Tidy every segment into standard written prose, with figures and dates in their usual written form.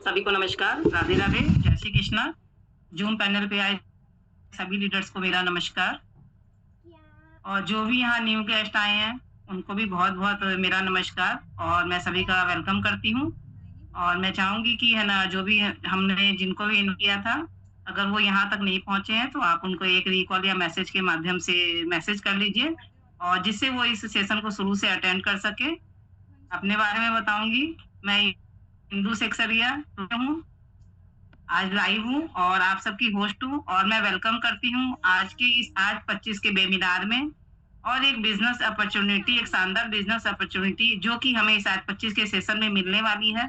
सभी को नमस्कार, राधे राधे, जय श्री कृष्णा। जूम पैनल पे आए सभी लीडर्स को मेरा नमस्कार और जो भी यहाँ न्यू गेस्ट आए हैं, उनको भी बहुत-बहुत मेरा नमस्कार और मैं सभी का वेलकम करती हूँ। और मैं चाहूँगी कि है ना, जो भी हमने जिनको भी इन्वाइट किया था, अगर वो यहाँ तक नहीं पहुँचे हैं, तो आप उनको एक रिकॉल या मैसेज के माध्यम से मैसेज कर लीजिए और जिससे वो इस सेशन को शुरू से अटेंड कर सकें। अपने बारे में बताऊँगी, मैं हिंदू सेक्सरिया हूँ, आज लाइव हूँ और आप सबकी होस्ट हूँ और मैं वेलकम करती हूँ आज 25 के वेबिनार में और एक बिजनेस अपॉर्चुनिटी, एक शानदार बिजनेस अपॉर्चुनिटी जो कि हमें इस आज 25 के सेशन में मिलने वाली है।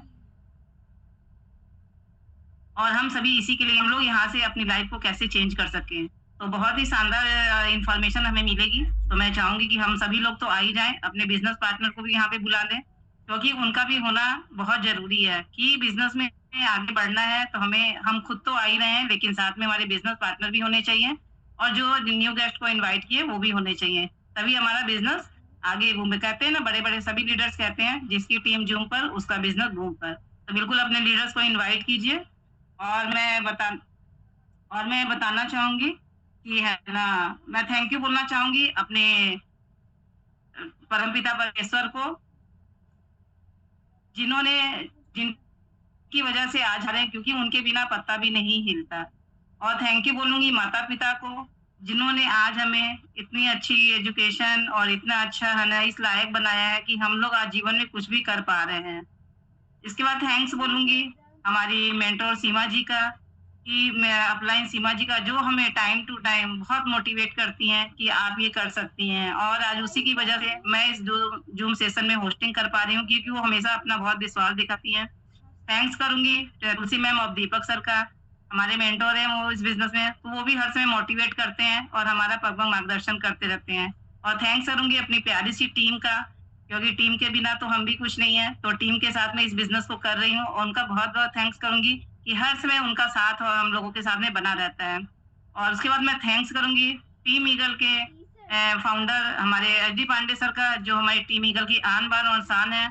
और हम सभी इसी के लिए हम लोग यहाँ से अपनी लाइफ को कैसे चेंज कर सकें। तो बहुत ही शानदार इन्फॉर्मेशन हमें मिलेगी। तो मैं चाहूँगी कि हम सभी लोग तो आ ही जाएँ, अपने बिज़नेस पार्टनर को भी यहाँ पे बुला लें, क्योंकि उनका भी होना बहुत ज़रूरी है कि बिज़नेस में आगे बढ़ना है तो हम खुद तो आ ही रहे हैं, लेकिन साथ में हमारे बिज़नेस पार्टनर भी होने चाहिए और जो न्यू गेस्ट को इनवाइट किए वो भी होने चाहिए। तभी हमारा बिज़नेस आगे घूमे कहते हैं ना, बड़े-बड़े सभी लीडर्स कहते हैं, जिसकी टीम जूम पर उसका बिज़नेस बूम पर। तो बिल्कुल अपने लीडर्स को इनवाइट कीजिए और मैं बताना चाहूँगी कि है ना, मैं थैंक यू बोलना चाहूँगी अपने परमपिता परमेश्वर को, जिन्होंने जिनकी वजह से आज आ रहे हैं, क्योंकि उनके बिना पत्ता भी नहीं हिलता। और थैंक यू बोलूँगी माता-पिता को, जिन्होंने आज हमें इतनी अच्छी एजुकेशन और इतना अच्छा है ना इस लायक बनाया है कि हम लोग आज जीवन में कुछ भी कर पा रहे हैं। इसके बाद थैंक्स बोलूँगी हमारी मेंटर सीमा जी का, कि मैं अपलाइन सीमा जी का, जो हमें टाइम टू टाइम बहुत मोटिवेट करती हैं कि आप ये कर सकती हैं और आज उसी की वजह से मैं इस जूम सेशन में होस्टिंग कर पा रही हूँ, क्योंकि वो हमेशा अपना बहुत विश्वास दिखाती हैं। थैंक्स करूँगी तुलसी मैम और दीपक सर का, हमारे मेंटर हैं वो इस बिज़नेस में, तो वो भी हर समय मोटिवेट करते हैं और हमारा पग-पग मार्गदर्शन करते रहते हैं। और थैंक्स करूँगी अपनी प्यारी सी टीम का, क्योंकि टीम के बिना तो हम भी कुछ नहीं है, तो टीम के साथ में इस बिज़नेस को कर रही हूँ और उनका बहुत-बहुत थैंक्स करूँगी कि हर समय उनका साथ और हम लोगों के साथ में बना रहता है। और उसके बाद मैं थैंक्स करूँगी टीम ईगल के फाउंडर हमारे एच डी पांडे सर का, जो हमारी टीम ईगल की आन बान और शान है,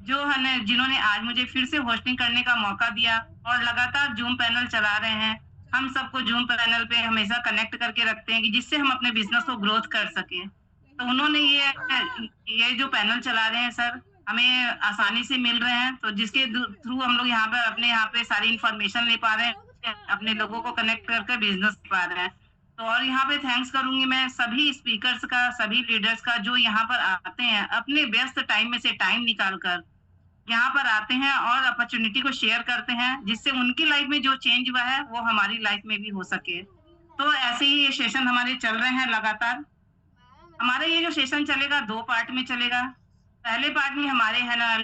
जो है ना जिन्होंने आज मुझे फिर से होस्टिंग करने का मौका दिया और लगातार जूम पैनल चला रहे हैं। हम सबको जूम पैनल पे हमेशा कनेक्ट करके रखते हैं कि जिससे हम अपने बिज़नेस को ग्रोथ कर सकें। तो उन्होंने ये जो पैनल चला रहे हैं सर, हमें आसानी से मिल रहे हैं, तो जिसके थ्रू हम लोग यहाँ पर अपने यहाँ पे सारी इन्फॉर्मेशन ले पा रहे हैं, अपने लोगों को कनेक्ट कर बिज़नेस पा रहे हैं। तो और यहाँ पे थैंक्स करूँगी मैं सभी स्पीकर्स का, सभी लीडर्स का, जो यहाँ पर आते हैं, अपने व्यस्त टाइम में से टाइम निकाल कर यहाँ पर आते हैं और अपॉर्चुनिटी को शेयर करते हैं, जिससे उनकी लाइफ में जो चेंज हुआ है, वो हमारी लाइफ में भी हो सके। तो ऐसे ही ये सेशन हमारे चल रहे हैं लगातार। हमारा ये जो सेशन चलेगा 2 पार्ट में चलेगा। पहले पार्ट में हमारे है ना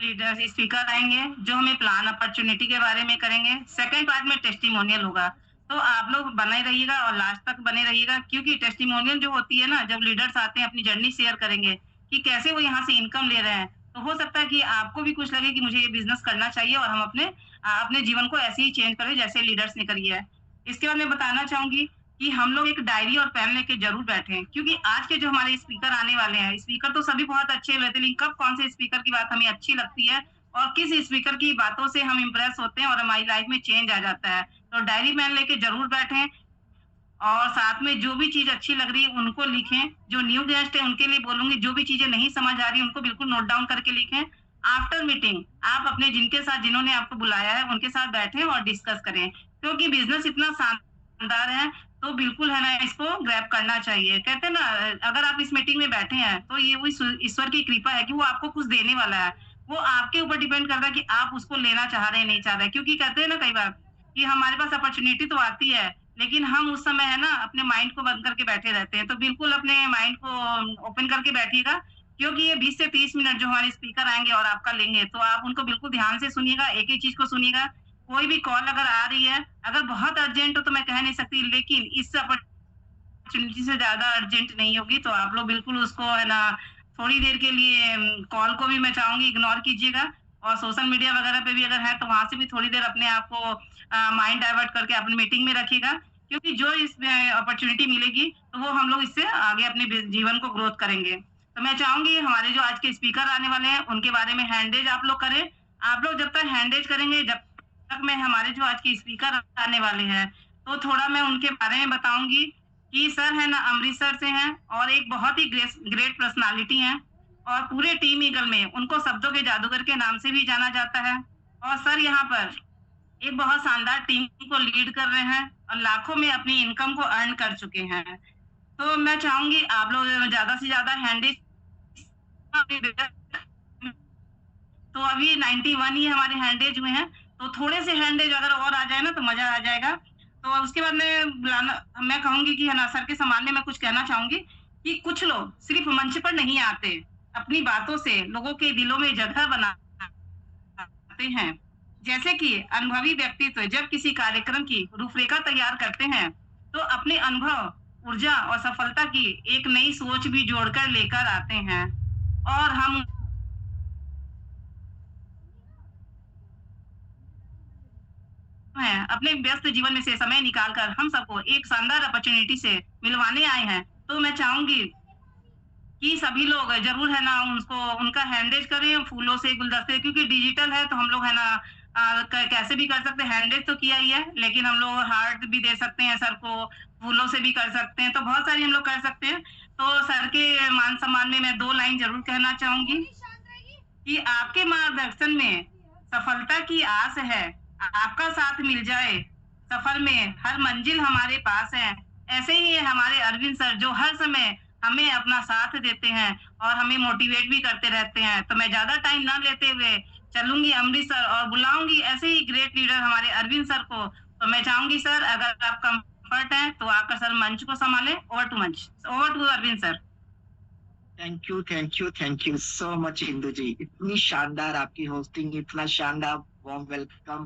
लीडर्स स्पीकर आएँगे, जो हमें प्लान अपॉर्चुनिटी के बारे में करेंगे। सेकंड पार्ट में टेस्टिमोनियल होगा। तो आप लोग बने रहिएगा और लास्ट तक बने रहिएगा, क्योंकि टेस्टिमोनियल जो होती है ना, जब लीडर्स आते हैं अपनी जर्नी शेयर करेंगे कि कैसे वो यहाँ से इनकम ले रहे हैं, तो हो सकता है कि आपको भी कुछ लगे कि मुझे ये बिज़नेस करना चाहिए और हम अपने जीवन को ऐसे ही चेंज करें जैसे लीडर्स ने करी है। इसके बाद मैं बताना चाहूँगी कि हम लोग एक डायरी और पेन लेके ज़रूर बैठें, क्योंकि आज के जो हमारे स्पीकर आने वाले हैं, स्पीकर तो सभी बहुत अच्छे रहते हैं, लेकिन कब कौन से स्पीकर की बात हमें अच्छी लगती है और किस स्पीकर की बातों से हम इम्प्रेस होते हैं और हमारी लाइफ में चेंज आ जाता है। तो डायरी पेन लेके ज़रूर बैठें और साथ में जो भी चीज़ अच्छी लग रही है उनको लिखें। जो न्यू गेस्ट है उनके लिए बोलूँगी, जो भी चीज़ें नहीं समझ आ रही उनको बिल्कुल नोट डाउन करके लिखें। आफ्टर मीटिंग आप अपने जिन्होंने आपको बुलाया है उनके साथ बैठें और डिस्कस करें, क्योंकि बिज़नेस इतना शानदार है, तो बिल्कुल है ना इसको ग्रैब करना चाहिए। कहते हैं ना, अगर आप इस मीटिंग में बैठे हैं तो ये वो ईश्वर की कृपा है कि वो आपको कुछ देने वाला है। वो आपके ऊपर डिपेंड करता है कि आप उसको लेना चाह रहे हैं, नहीं चाह रहे हैं। क्योंकि कहते हैं ना कई बार कि हमारे पास अपॉर्च्युनिटी तो आती है, लेकिन हम उस समय है ना अपने माइंड को बंद करके बैठे रहते हैं। तो बिल्कुल अपने माइंड को ओपन करके बैठिएगा, क्योंकि ये 20 से 30 मिनट जो हमारे स्पीकर आएँगे और आपका लेंगे, तो आप उनको बिल्कुल ध्यान से सुनिएगा, एक-एक चीज़ को सुनिएगा। कोई भी कॉल अगर आ रही है, अगर बहुत अर्जेंट हो तो मैं कह नहीं सकती, लेकिन इस अपॉर्च्युनिटी से ज़्यादा अर्जेंट नहीं होगी, तो आप लोग बिल्कुल उसको है ना थोड़ी देर के लिए कॉल को भी मैं चाहूँगी इग्नोर कीजिएगा और सोशल मीडिया वगैरह पे भी अगर है तो वहाँ से भी थोड़ी देर अपने आप को माइंड डाइवर्ट करके अपनी मीटिंग में रखिएगा, क्योंकि जो इसमें अपॉर्च्युनिटी मिलेगी तो वो हम लोग इससे आगे अपने जीवन को ग्रोथ करेंगे। तो मैं चाहूँगी हमारे जो आज के स्पीकर आने वाले हैं उनके बारे में हैंडेज आप लोग करें आप लोग जब तक हैंडएज करेंगे, जब तक मैं हमारे जो आज के स्पीकर आने वाले हैं, तो थोड़ा मैं उनके बारे में बताऊँगी कि सर है ना अमृतसर से हैं और एक बहुत ही ग्रेट पर्सनैलिटी हैं और पूरे टीम ईगल में उनको शब्दों के जादूगर के नाम से भी जाना जाता है। और सर यहाँ पर एक बहुत शानदार टीम को लीड कर रहे हैं और लाखों में अपनी इनकम को अर्न कर चुके हैं। तो मैं चाहूँगी आप लोग ज़्यादा से ज़्यादा हैंडीज तो अभी 91 ही हमारे हैंडेज हुए हैं, तो थोड़े से हैंडेज अगर और आ जाए ना तो मज़ा आ जाएगा। तो उसके बाद मैं कहूँगी कि है ना सर के सम्मान में मैं कुछ कहना चाहूँगी कि कुछ लोग सिर्फ़ मंच पर नहीं आते, अपनी बातों से लोगों के दिलों में जगह बनाते हैं। जैसे कि अनुभवी व्यक्तित्व जब किसी कार्यक्रम की रूपरेखा तैयार करते हैं, तो अपने अनुभव, ऊर्जा और सफलता की एक नई सोच भी जोड़कर लेकर आते हैं और हम हैं, अपने व्यस्त जीवन में से समय निकाल कर हम सबको एक शानदार अपॉर्च्युनिटी से मिलवाने आए हैं। तो मैं चाहूँगी कि सभी लोग ज़रूर है ना उसको उनका हैंडएज करें फूलों से, गुलदस्ते क्योंकि डिजिटल है तो हम लोग है ना कैसे भी कर सकते हैं, हैंडएज तो किया ही है, लेकिन हम लोग हार्ट भी दे सकते हैं सर को, फूलों से भी कर सकते हैं, तो बहुत सारी हम लोग कर सकते हैं। तो सर के मान-सम्मान में मैं 2 लाइन ज़रूर कहना चाहूँगी कि आपके मार्गदर्शन में सफलता की आस है, आपका साथ मिल जाए, सफर में हर मंजिल हमारे पास है। ऐसे ही हमारे अरविंद सर जो हर समय हमें अपना साथ देते हैं और हमें मोटिवेट भी करते रहते हैं। तो मैं ज़्यादा टाइम ना लेते हुए चलूँगी अमृतसर और बुलाऊँगी ऐसे ही ग्रेट लीडर हमारे अरविंद सर को। तो मैं चाहूँगी सर अगर आप कम्फर्ट हैं तो आकर सर मंच को सँभालें। ओवर टू मंच। Over to Arvind sir. Thank you so much Indu ji. इतनी शानदार आपकी होस्टिंग, इतना शानदार वार्म वेलकम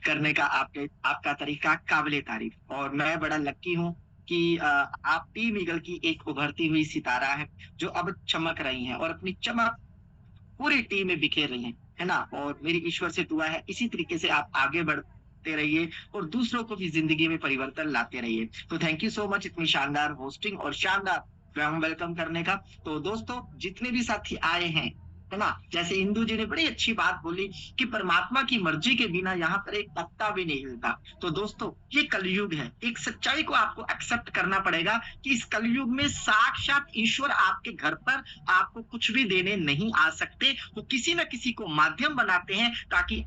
करने का आपका तरीका काबिले तारीफ। और मैं बड़ा लकी हूँ कि आप टीम ईगल की एक उभरती हुई सितारा है जो अब चमक रही हैं और अपनी चमक पूरी टीम में बिखेर रही हैं, है ना? और मेरी ईश्वर से दुआ है इसी तरीके से आप आगे बढ़ते रहिए और दूसरों को भी जिंदगी में परिवर्तन लाते रहिए। तो थैंक यू सो मच इतनी शानदार होस्टिंग और शानदार वेलकम करने का। तो दोस्तों जितने भी साथी आए हैं, है ना? जैसे इंदु जी ने बड़ी अच्छी बात बोली कि परमात्मा की मर्जी के बिना यहाँ पर एक पत्ता भी नहीं हिलता। तो दोस्तों ये कलयुग है, एक सच्चाई को आपको एक्सेप्ट करना पड़ेगा कि इस कलयुग में साक्षात ईश्वर आपके घर पर आपको कुछ भी देने नहीं आ सकते। वो किसी न किसी को माध्यम बनाते हैं ताकि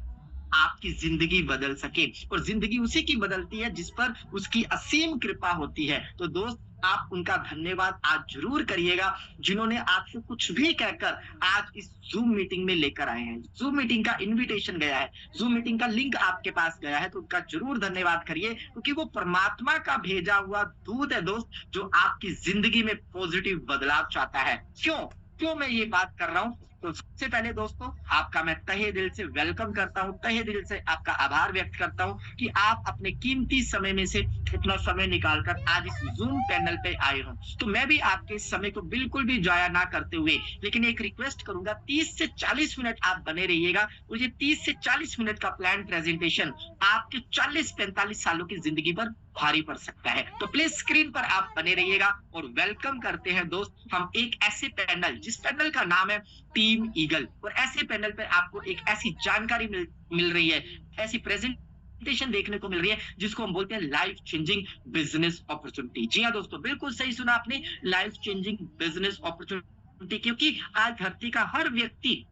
आपकी जिंदगी बदल सके और जिंदगी उसी की बदलती है जिस पर उसकी असीम कृपा होती है। तो दोस्त आप उनका धन्यवाद आज जरूर करिएगा जिन्होंने आपसे कुछ भी कहकर आज इस जूम मीटिंग में लेकर आए हैं। जूम मीटिंग का इनविटेशन गया है, जूम मीटिंग का लिंक आपके पास गया है, तो उनका जरूर धन्यवाद करिए क्योंकि वो परमात्मा का भेजा हुआ दूत है दोस्त जो आपकी जिंदगी में पॉजिटिव बदलाव चाहता है। क्यों मैं ये बात कर रहा हूँ? तो सबसे पहले दोस्तों आपका मैं तहे दिल से वेलकम करता हूँ, तहे दिल से आपका आभार व्यक्त करता हूँ कि आप अपने कीमती समय में से इतना समय निकालकर आज इस जूम पैनल पे आए हो। तो मैं भी आपके समय को बिल्कुल भी जाया ना करते हुए लेकिन एक रिक्वेस्ट करूंगा 30 से 40 मिनट आप बने रहिएगा और ये 30 से 40 मिनट का प्लान प्रेजेंटेशन आपके 40-45 सालों की जिंदगी पर भारी पड़ सकता है। तो प्लीज स्क्रीन पर आप बने रहिएगा और वेलकम करते हैं दोस्त हम एक ऐसे पैनल जिस पैनल का नाम है टीम ईगल। और ऐसे पैनल पर आपको एक ऐसी जानकारी मिल रही है, ऐसी प्रेजेंटेशन देखने को मिल रही है जिसको हम बोलते हैं लाइफ चेंजिंग बिजनेस अपॉर्चुनिटी। जी हाँ दोस्तों, बिल्कुल सही सुना आपने, लाइफ चेंजिंग बिजनेस अपॉर्चुनिटी, क्योंकि आज धरती का हर व्यक्ति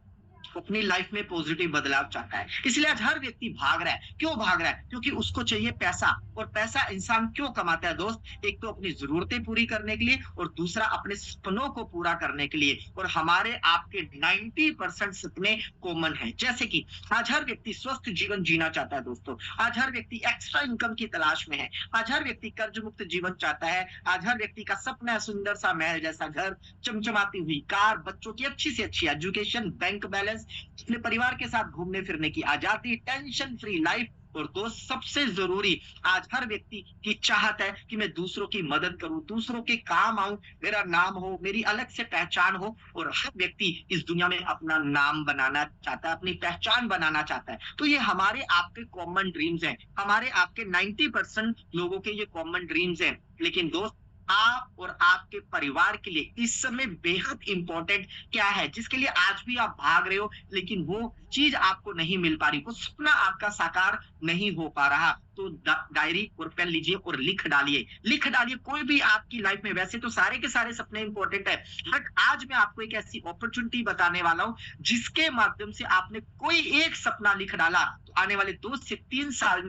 अपनी लाइफ में पॉजिटिव बदलाव चाहता है। इसलिए आज हर व्यक्ति भाग रहा है। क्यों भाग रहा है? क्योंकि उसको चाहिए पैसा। और पैसा इंसान क्यों कमाता है दोस्त? एक तो अपनी जरूरतें पूरी करने के लिए और दूसरा अपने सपनों को पूरा करने के लिए। और हमारे आपके 90% सपने कॉमन है। जैसे कि आज हर व्यक्ति स्वस्थ जीवन जीना चाहता है दोस्तों, आज हर व्यक्ति एक्स्ट्रा इनकम की तलाश में है, आज हर व्यक्ति कर्ज मुक्त जीवन चाहता है, आज हर व्यक्ति का सपना है सुंदर सा महल जैसा घर, चमचमाती हुई कार, बच्चों की अच्छी से अच्छी एजुकेशन, बैंक बैलेंस, अपने परिवार के साथ घूमने फिरने की आजादी, टेंशन फ्री लाइफ। और दोस्त सबसे जरूरी आज हर व्यक्ति की चाहत है कि मैं दूसरों की मदद करूं, दूसरों के काम आऊं, मेरा नाम हो, मेरी अलग से पहचान हो। और हर व्यक्ति इस दुनिया में अपना नाम बनाना चाहता है, अपनी पहचान बनाना चाहता है। तो ये हमारे आपके कॉमन ड्रीम्स हैं, हमारे आपके 90% लोगों के ये कॉमन ड्रीम्स हैं। लेकिन दोस्त आप और आपके परिवार के लिए इस समय बेहद इंपॉर्टेंट क्या है, जिसके लिए आज भी आप भाग रहे हो, लेकिन वो चीज आपको नहीं मिल पा रही, वो सपना आपका साकार नहीं हो पा रहा। तो डायरी और पेन लीजिए और लिख डालिए कोई भी आपकी लाइफ में। वैसे तो सारे के सारे सपने इंपॉर्टेंट है, बट आज मैं आपको एक ऐसी अपॉर्चुनिटी बताने वाला हूं जिसके माध्यम से आपने कोई एक सपना लिख डाला तो आने वाले 2 से 3 साल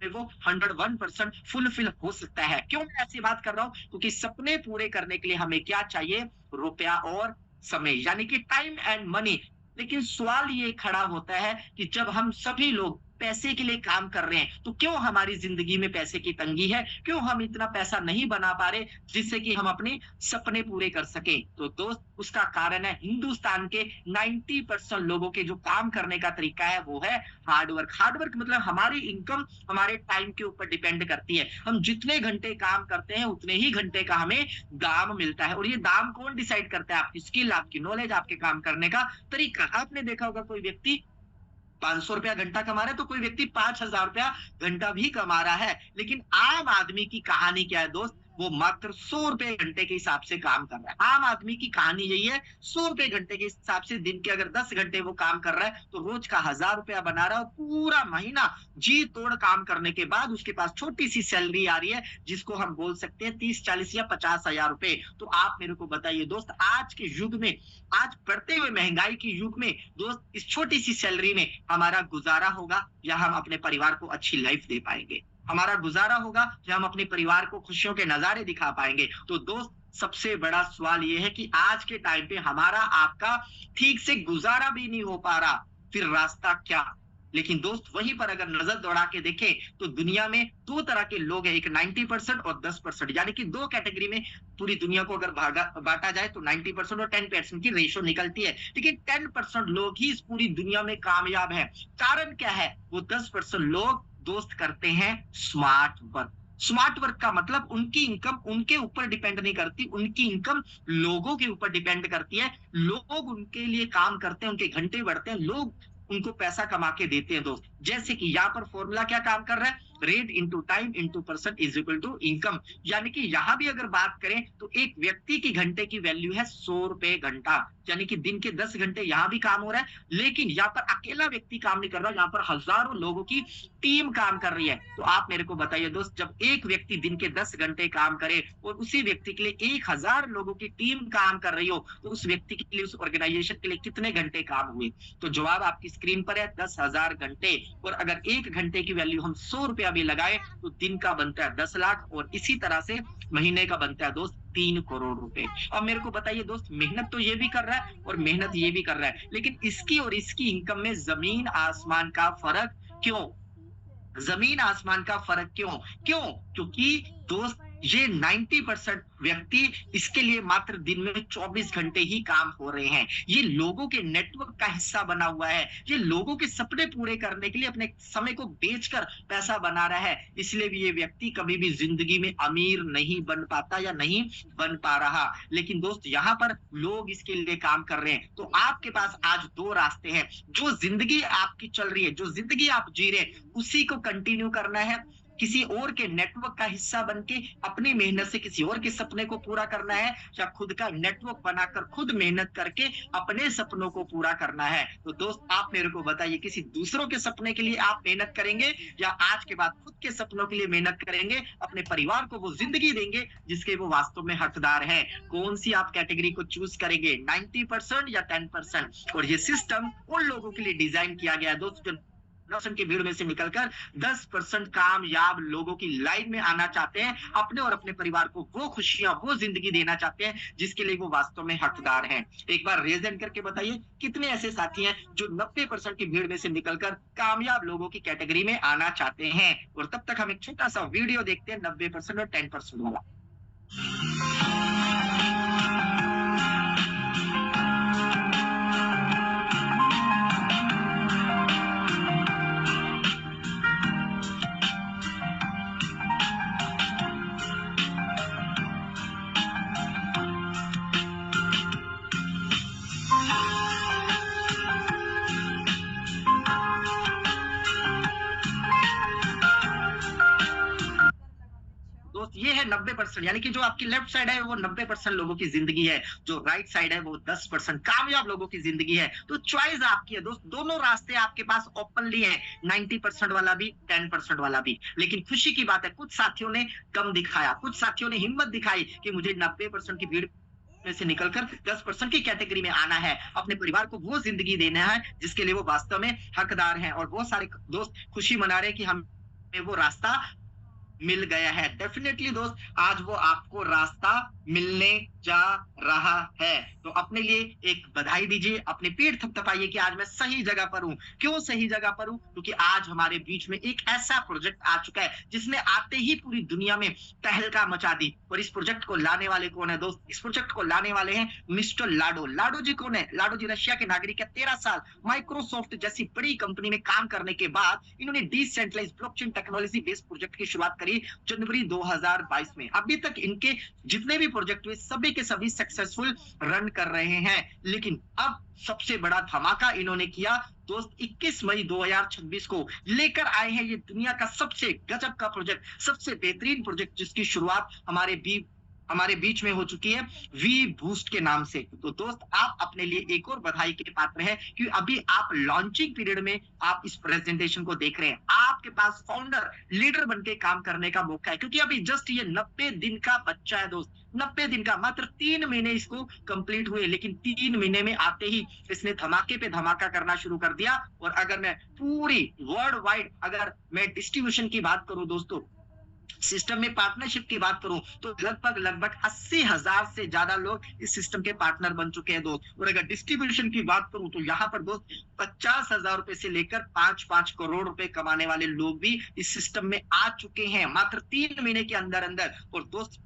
में वो 101% फुलफिल हो सकता है। क्यों मैं ऐसी बात कर रहा हूं? क्योंकि सपने पूरे करने के लिए हमें क्या चाहिए? रुपया और समय, यानी कि टाइम एंड मनी। लेकिन सवाल ये खड़ा होता है कि जब हम सभी लोग पैसे के लिए काम कर रहे हैं, तो क्यों हमारी जिंदगी में पैसे की तंगी है? क्यों हम इतना पैसा नहीं बना पा रहे जिससे कि हम अपने सपने पूरे कर सकें? तो दोस्त, उसका कारण है हिंदुस्तान के 90% लोगों के जो काम करने का तरीका है वो है हार्डवर्क। हार्डवर्क मतलब हमारी इनकम हमारे टाइम के ऊपर डिपेंड करती है। हम जितने घंटे काम करते हैं उतने ही घंटे का हमें दाम मिलता है, और ये दाम कौन डिसाइड करता है? आपकी स्किल, आपकी नॉलेज, आपके काम करने का तरीका। आपने देखा होगा कोई व्यक्ति 500 रुपया घंटा कमा रहा है, तो कोई व्यक्ति 5,000 रुपया घंटा भी कमा रहा है। लेकिन आम आदमी की कहानी क्या है दोस्त? वो मात्र 100 रुपए घंटे के हिसाब से काम कर रहा है। आम आदमी की कहानी यही है, 100 रुपए घंटे के हिसाब से दिन के अगर 10 घंटे वो काम कर रहा है तो रोज का 1,000 रुपया बना रहा है, और पूरा महीना जी तोड़ काम करने के बाद उसके पास छोटी सी सैलरी आ रही है, जिसको हम बोल सकते हैं 30, 40 या 50,000 रुपए। तो आप मेरे को बताइए दोस्त, आज के युग में, आज बढ़ते हुए महंगाई के युग में दोस्त, इस छोटी सी सैलरी में हमारा गुजारा होगा या हम अपने परिवार को अच्छी लाइफ दे पाएंगे? हमारा गुजारा होगा या हम अपने परिवार को खुशियों के नजारे दिखा पाएंगे? तो दोस्त, सबसे बड़ा सवाल ये है कि आज के टाइम पे हमारा आपका ठीक से गुजारा भी नहीं हो पा रहा, फिर रास्ता क्या? लेकिन दोस्त, वहीं पर अगर नजर दौड़ा के देखें तो दुनिया में 2 तरह के लोग हैं, एक 90% और 10%, यानी कि 2 कैटेगरी में पूरी दुनिया को अगर बांटा जाए तो 90% और 10% की रेशो निकलती है। लेकिन 10% लोग ही इस पूरी दुनिया में कामयाब है। कारण क्या है? वो 10% लोग दोस्त करते हैं स्मार्ट वर्क। स्मार्ट वर्क का मतलब उनकी इनकम उनके ऊपर डिपेंड नहीं करती, उनकी इनकम लोगों के ऊपर डिपेंड करती है। लोग उनके लिए काम करते हैं, उनके घंटे बढ़ते हैं, लोग उनको पैसा कमा के देते हैं दोस्त। जैसे कि यहाँ पर फॉर्मूला क्या काम कर रहा है? Rate into time into percent is equal to income. यानी कि यहाँ भी अगर बात करें तो एक व्यक्ति की घंटे की वैल्यू है 100 रुपए घंटा, यानी कि दिन के 10 घंटे यहाँ भी काम हो रहा है, लेकिन यहाँ पर अकेला व्यक्ति काम नहीं कर रहा, यहाँ पर हजारों लोगों की टीम काम कर रही है। तो आप मेरे को बताइए दोस्त, जब एक व्यक्ति दिन के 10 घंटे काम करे और उसी व्यक्ति के लिए 1,000 लोगों की टीम काम कर रही हो, तो उस व्यक्ति के लिए, उस ऑर्गेनाइजेशन के लिए कितने घंटे काम हुए? तो जवाब आपकी स्क्रीन पर है, 10,000 घंटे। और अगर 1 घंटे की वैल्यू हम 100 रुपया भी लगाए तो दिन का बनता है 10 लाख, और इसी तरह से महीने का बनता है दोस्त 3 करोड़ रुपए। अब मेरे को बताइए दोस्त, मेहनत तो ये भी कर रहा है और मेहनत ये भी कर रहा है, लेकिन इसकी और इसकी इनकम में जमीन आसमान का फर्क क्यों? जमीन आसमान का फर्क क्यों? क्यों? क्योंकि दोस्त, ये 90% व्यक्ति, इसके लिए मात्र दिन में 24 घंटे ही काम हो रहे हैं। ये लोगों के नेटवर्क का हिस्सा बना हुआ है, ये लोगों के सपने पूरे करने के लिए अपने समय को बेचकर पैसा बना रहा है। इसलिए भी ये व्यक्ति कभी भी जिंदगी में अमीर नहीं बन पाता या नहीं बन पा रहा। लेकिन दोस्त, यहाँ पर लोग इसके लिए काम कर रहे हैं। तो आपके पास आज 2 रास्ते हैं। जो जिंदगी आपकी चल रही है, जो जिंदगी आप जी रहे हैं, उसी को कंटिन्यू करना है, किसी और के नेटवर्क का हिस्सा बन के अपनी मेहनत से किसी और के सपने को पूरा करना है, या खुद का नेटवर्क बनाकर खुद मेहनत करके अपने सपनों को पूरा करना है? तो दोस्त, आप मेरे को बताइए, किसी दूसरों के सपने के लिए आप मेहनत करेंगे या आज के बाद खुद के सपनों के लिए मेहनत करेंगे, अपने परिवार को वो जिंदगी देंगे जिसके वो वास्तव में हकदार है? कौन सी आप कैटेगरी को चूज करेंगे, 90% या 10%? और ये सिस्टम उन लोगों के लिए डिजाइन किया गया है दोस्त, जो की भीड़ में से निकलकर 10% कामयाब लोगों की लाइन में आना चाहते हैं, अपने और अपने परिवार को वो खुशियां, वो जिंदगी देना चाहते हैं जिसके लिए वो वास्तव में हकदार हैं। एक बार रेज हैंड करके बताइए, कितने ऐसे साथी हैं जो 90% की भीड़ में से निकलकर कामयाब लोगों की कैटेगरी में आना चाहते हैं? और तब तक हम एक छोटा सा वीडियो देखते हैं 90% और 10% वाला। दोस्त, ये है 90%, यानी कि जो आपकी लेफ्ट साइड है वो 90% लोगों की जिंदगी है, जो राइट साइड है वो 10% कामयाब लोगों की जिंदगी है। तो चॉइस आपकी है दोस्त, दोनों रास्ते आपके पास ओपनली है, 90% वाला भी, 10% वाला भी। लेकिन खुशी की बात है, कुछ साथियों ने कम दिखाया, कुछ साथियों ने हिम्मत दिखाई कि मुझे 90% की भीड़ में से निकलकर 10% की कैटेगरी में आना है, अपने परिवार को वो जिंदगी देना है जिसके लिए वो वास्तव में हकदार हैं। और बहुत सारे दोस्त खुशी मना रहे हैं कि हमें वो रास्ता मिल गया है। डेफिनेटली दोस्त, आज वो आपको रास्ता मिलने जा रहा है। तो अपने लिए एक बधाई दीजिए, अपने पेट थपथपाइए कि आज मैं सही जगह पर हूँ। क्यों सही जगह पर हूँ? क्योंकि आज हमारे बीच में एक ऐसा प्रोजेक्ट आ चुका है जिसने आते ही पूरी दुनिया में तहलका मचा दी। और इस प्रोजेक्ट को लाने वाले कौन है दोस्त? इस प्रोजेक्ट को लाने वाले हैं मिस्टर लाडो। लाडो जी कौन है? लाडो जी रशिया के नागरिक है। 13 साल माइक्रोसॉफ्ट जैसी बड़ी कंपनी में काम करने के बाद इन्होंने decentralize blockchain technology based project की शुरुआत करी जनवरी 2022 में। अभी तक इनके जितने भी प्रोजेक्ट हुए सभी के सभी सक्सेसफुल रन कर रहे हैं। लेकिन अब सबसे बड़ा धमाका इन्होंने किया दोस्त, 21 मई 2026 को लेकर आए हैं ये दुनिया का सबसे गजब का प्रोजेक्ट, सबसे बेहतरीन प्रोजेक्ट जिसकी शुरुआत हमारे बीच में हो चुकी है वी बूस्ट के नाम से। तो दोस्त, आप अपने लिए एक और बधाई के पात्र हैं कि अभी आप लॉन्चिंग पीरियड में आप इस प्रेजेंटेशन को देख रहे हैं। आपके पास फाउंडर लीडर बनके काम करने का मौका है, क्योंकि अभी जस्ट ये 90 दिन का बच्चा है दोस्त, 90 दिन का, मात्र 3 महीने इसको कंप्लीट हुए। लेकिन 3 महीने में आते ही इसने धमाके पे धमाका करना शुरू कर दिया। और अगर मैं पूरी वर्ल्ड वाइड अगर मैं डिस्ट्रीब्यूशन की बात करूं दोस्तों, सिस्टम में पार्टनरशिप की बात करूं तो लगभग 80,000 से ज्यादा लोग इस सिस्टम के पार्टनर बन चुके हैं दोस्त। और अगर डिस्ट्रीब्यूशन की बात करूं तो यहाँ पर दोस्त 50,000 रुपए से लेकर 5-5 करोड़ रुपए कमाने वाले लोग भी इस सिस्टम में आ चुके हैं मात्र 3 महीने के अंदर अंदर। और दोस्त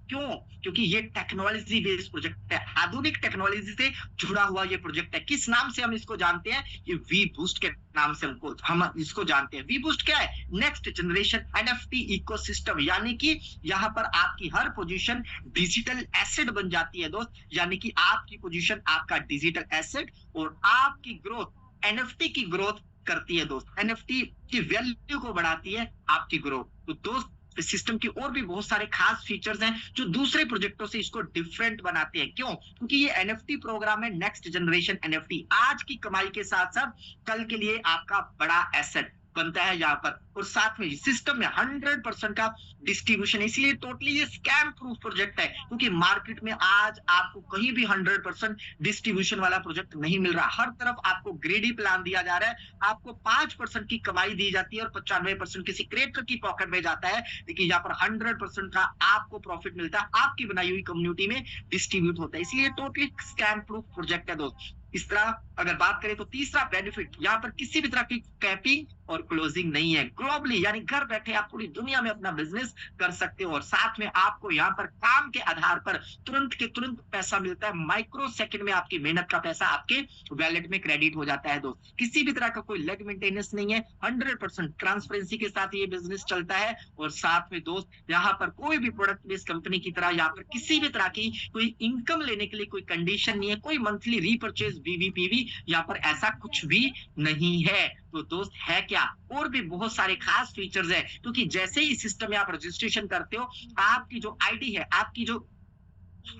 क्योंकि ये टेक्नोलॉजी बेस्ड प्रोजेक्ट है, आधुनिक टेक्नोलॉजी से जुड़ा हुआ ये प्रोजेक्ट है। किस नाम से हम इसको जानते हैं? ये वी बूस्ट के नाम से हम इसको जानते हैं। वी बूस्ट क्या है? नेक्स्ट जनरेशन एनएफटी इकोसिस्टम, यानी कि यहाँ पर आपकी हर पोजीशन डिजिटल एसेट बन जाती है दोस्त। यानी कि आपकी पोजीशन आपका डिजिटल एसेट और आपकी ग्रोथ एनएफटी की ग्रोथ करती है दोस्त, एनएफटी की वैल्यू को बढ़ाती है आपकी ग्रोथ। तो दोस्त, इस सिस्टम की और भी बहुत सारे खास फीचर्स हैं जो दूसरे प्रोजेक्टों से इसको डिफरेंट बनाते हैं। क्यों? क्योंकि ये एनएफटी प्रोग्राम है नेक्स्ट जनरेशन एनएफटी। आज की कमाई के साथ साथ कल के लिए आपका बड़ा एसेट बनता है यहाँ पर। और साथ में सिस्टम में 100% का डिस्ट्रीब्यूशन, इसलिए टोटली ये स्कैम प्रूफ प्रोजेक्ट है, क्योंकि मार्केट में आज आपको कहीं भी 100% डिस्ट्रीब्यूशन वाला प्रोजेक्ट नहीं मिल रहा। हर तरफ आपको ग्रेडी प्लान दिया जा रहा है, आपको 5% की कमाई दी जाती है और 95% किसी क्रिएटर की पॉकेट में जाता है। लेकिन यहाँ पर 100% का आपको प्रॉफिट मिलता है, आपकी बनाई हुई कम्युनिटी में डिस्ट्रीब्यूट होता है। इसलिए टोटली स्कैम प्रूफ प्रोजेक्ट है दोस्त। इस तरह अगर बात करें तो तीसरा बेनिफिट, यहाँ पर किसी भी तरह की कैपिंग और क्लोजिंग नहीं है। ग्लोबली यानी घर बैठे आप पूरी दुनिया में अपना बिजनेस कर सकते हो। और साथ में आपको यहाँ पर काम के आधार पर तुरंत के तुरंत पैसा मिलता है। माइक्रो सेकंड में आपकी मेहनत का पैसा आपके वैलेट में क्रेडिट हो जाता है दोस्त। किसी भी तरह का कोई लेग मेंटेनेंस नहीं है, 100% ट्रांसपेरेंसी के साथ ये बिजनेस चलता है। और साथ में दोस्त, यहाँ पर कोई भी प्रोडक्ट बेस्ड कंपनी की तरह यहाँ पर किसी भी तरह की कोई इनकम लेने के लिए कोई कंडीशन नहीं है, कोई मंथली रीपर्चेज बीवीपीवी यहाँ पर ऐसा कुछ भी नहीं है। तो दोस्त, है क्या? और भी बहुत सारे खास फीचर्स है, क्योंकि जैसे ही सिस्टम में आप रजिस्ट्रेशन करते हो, आपकी जो आईडी है, आपकी जो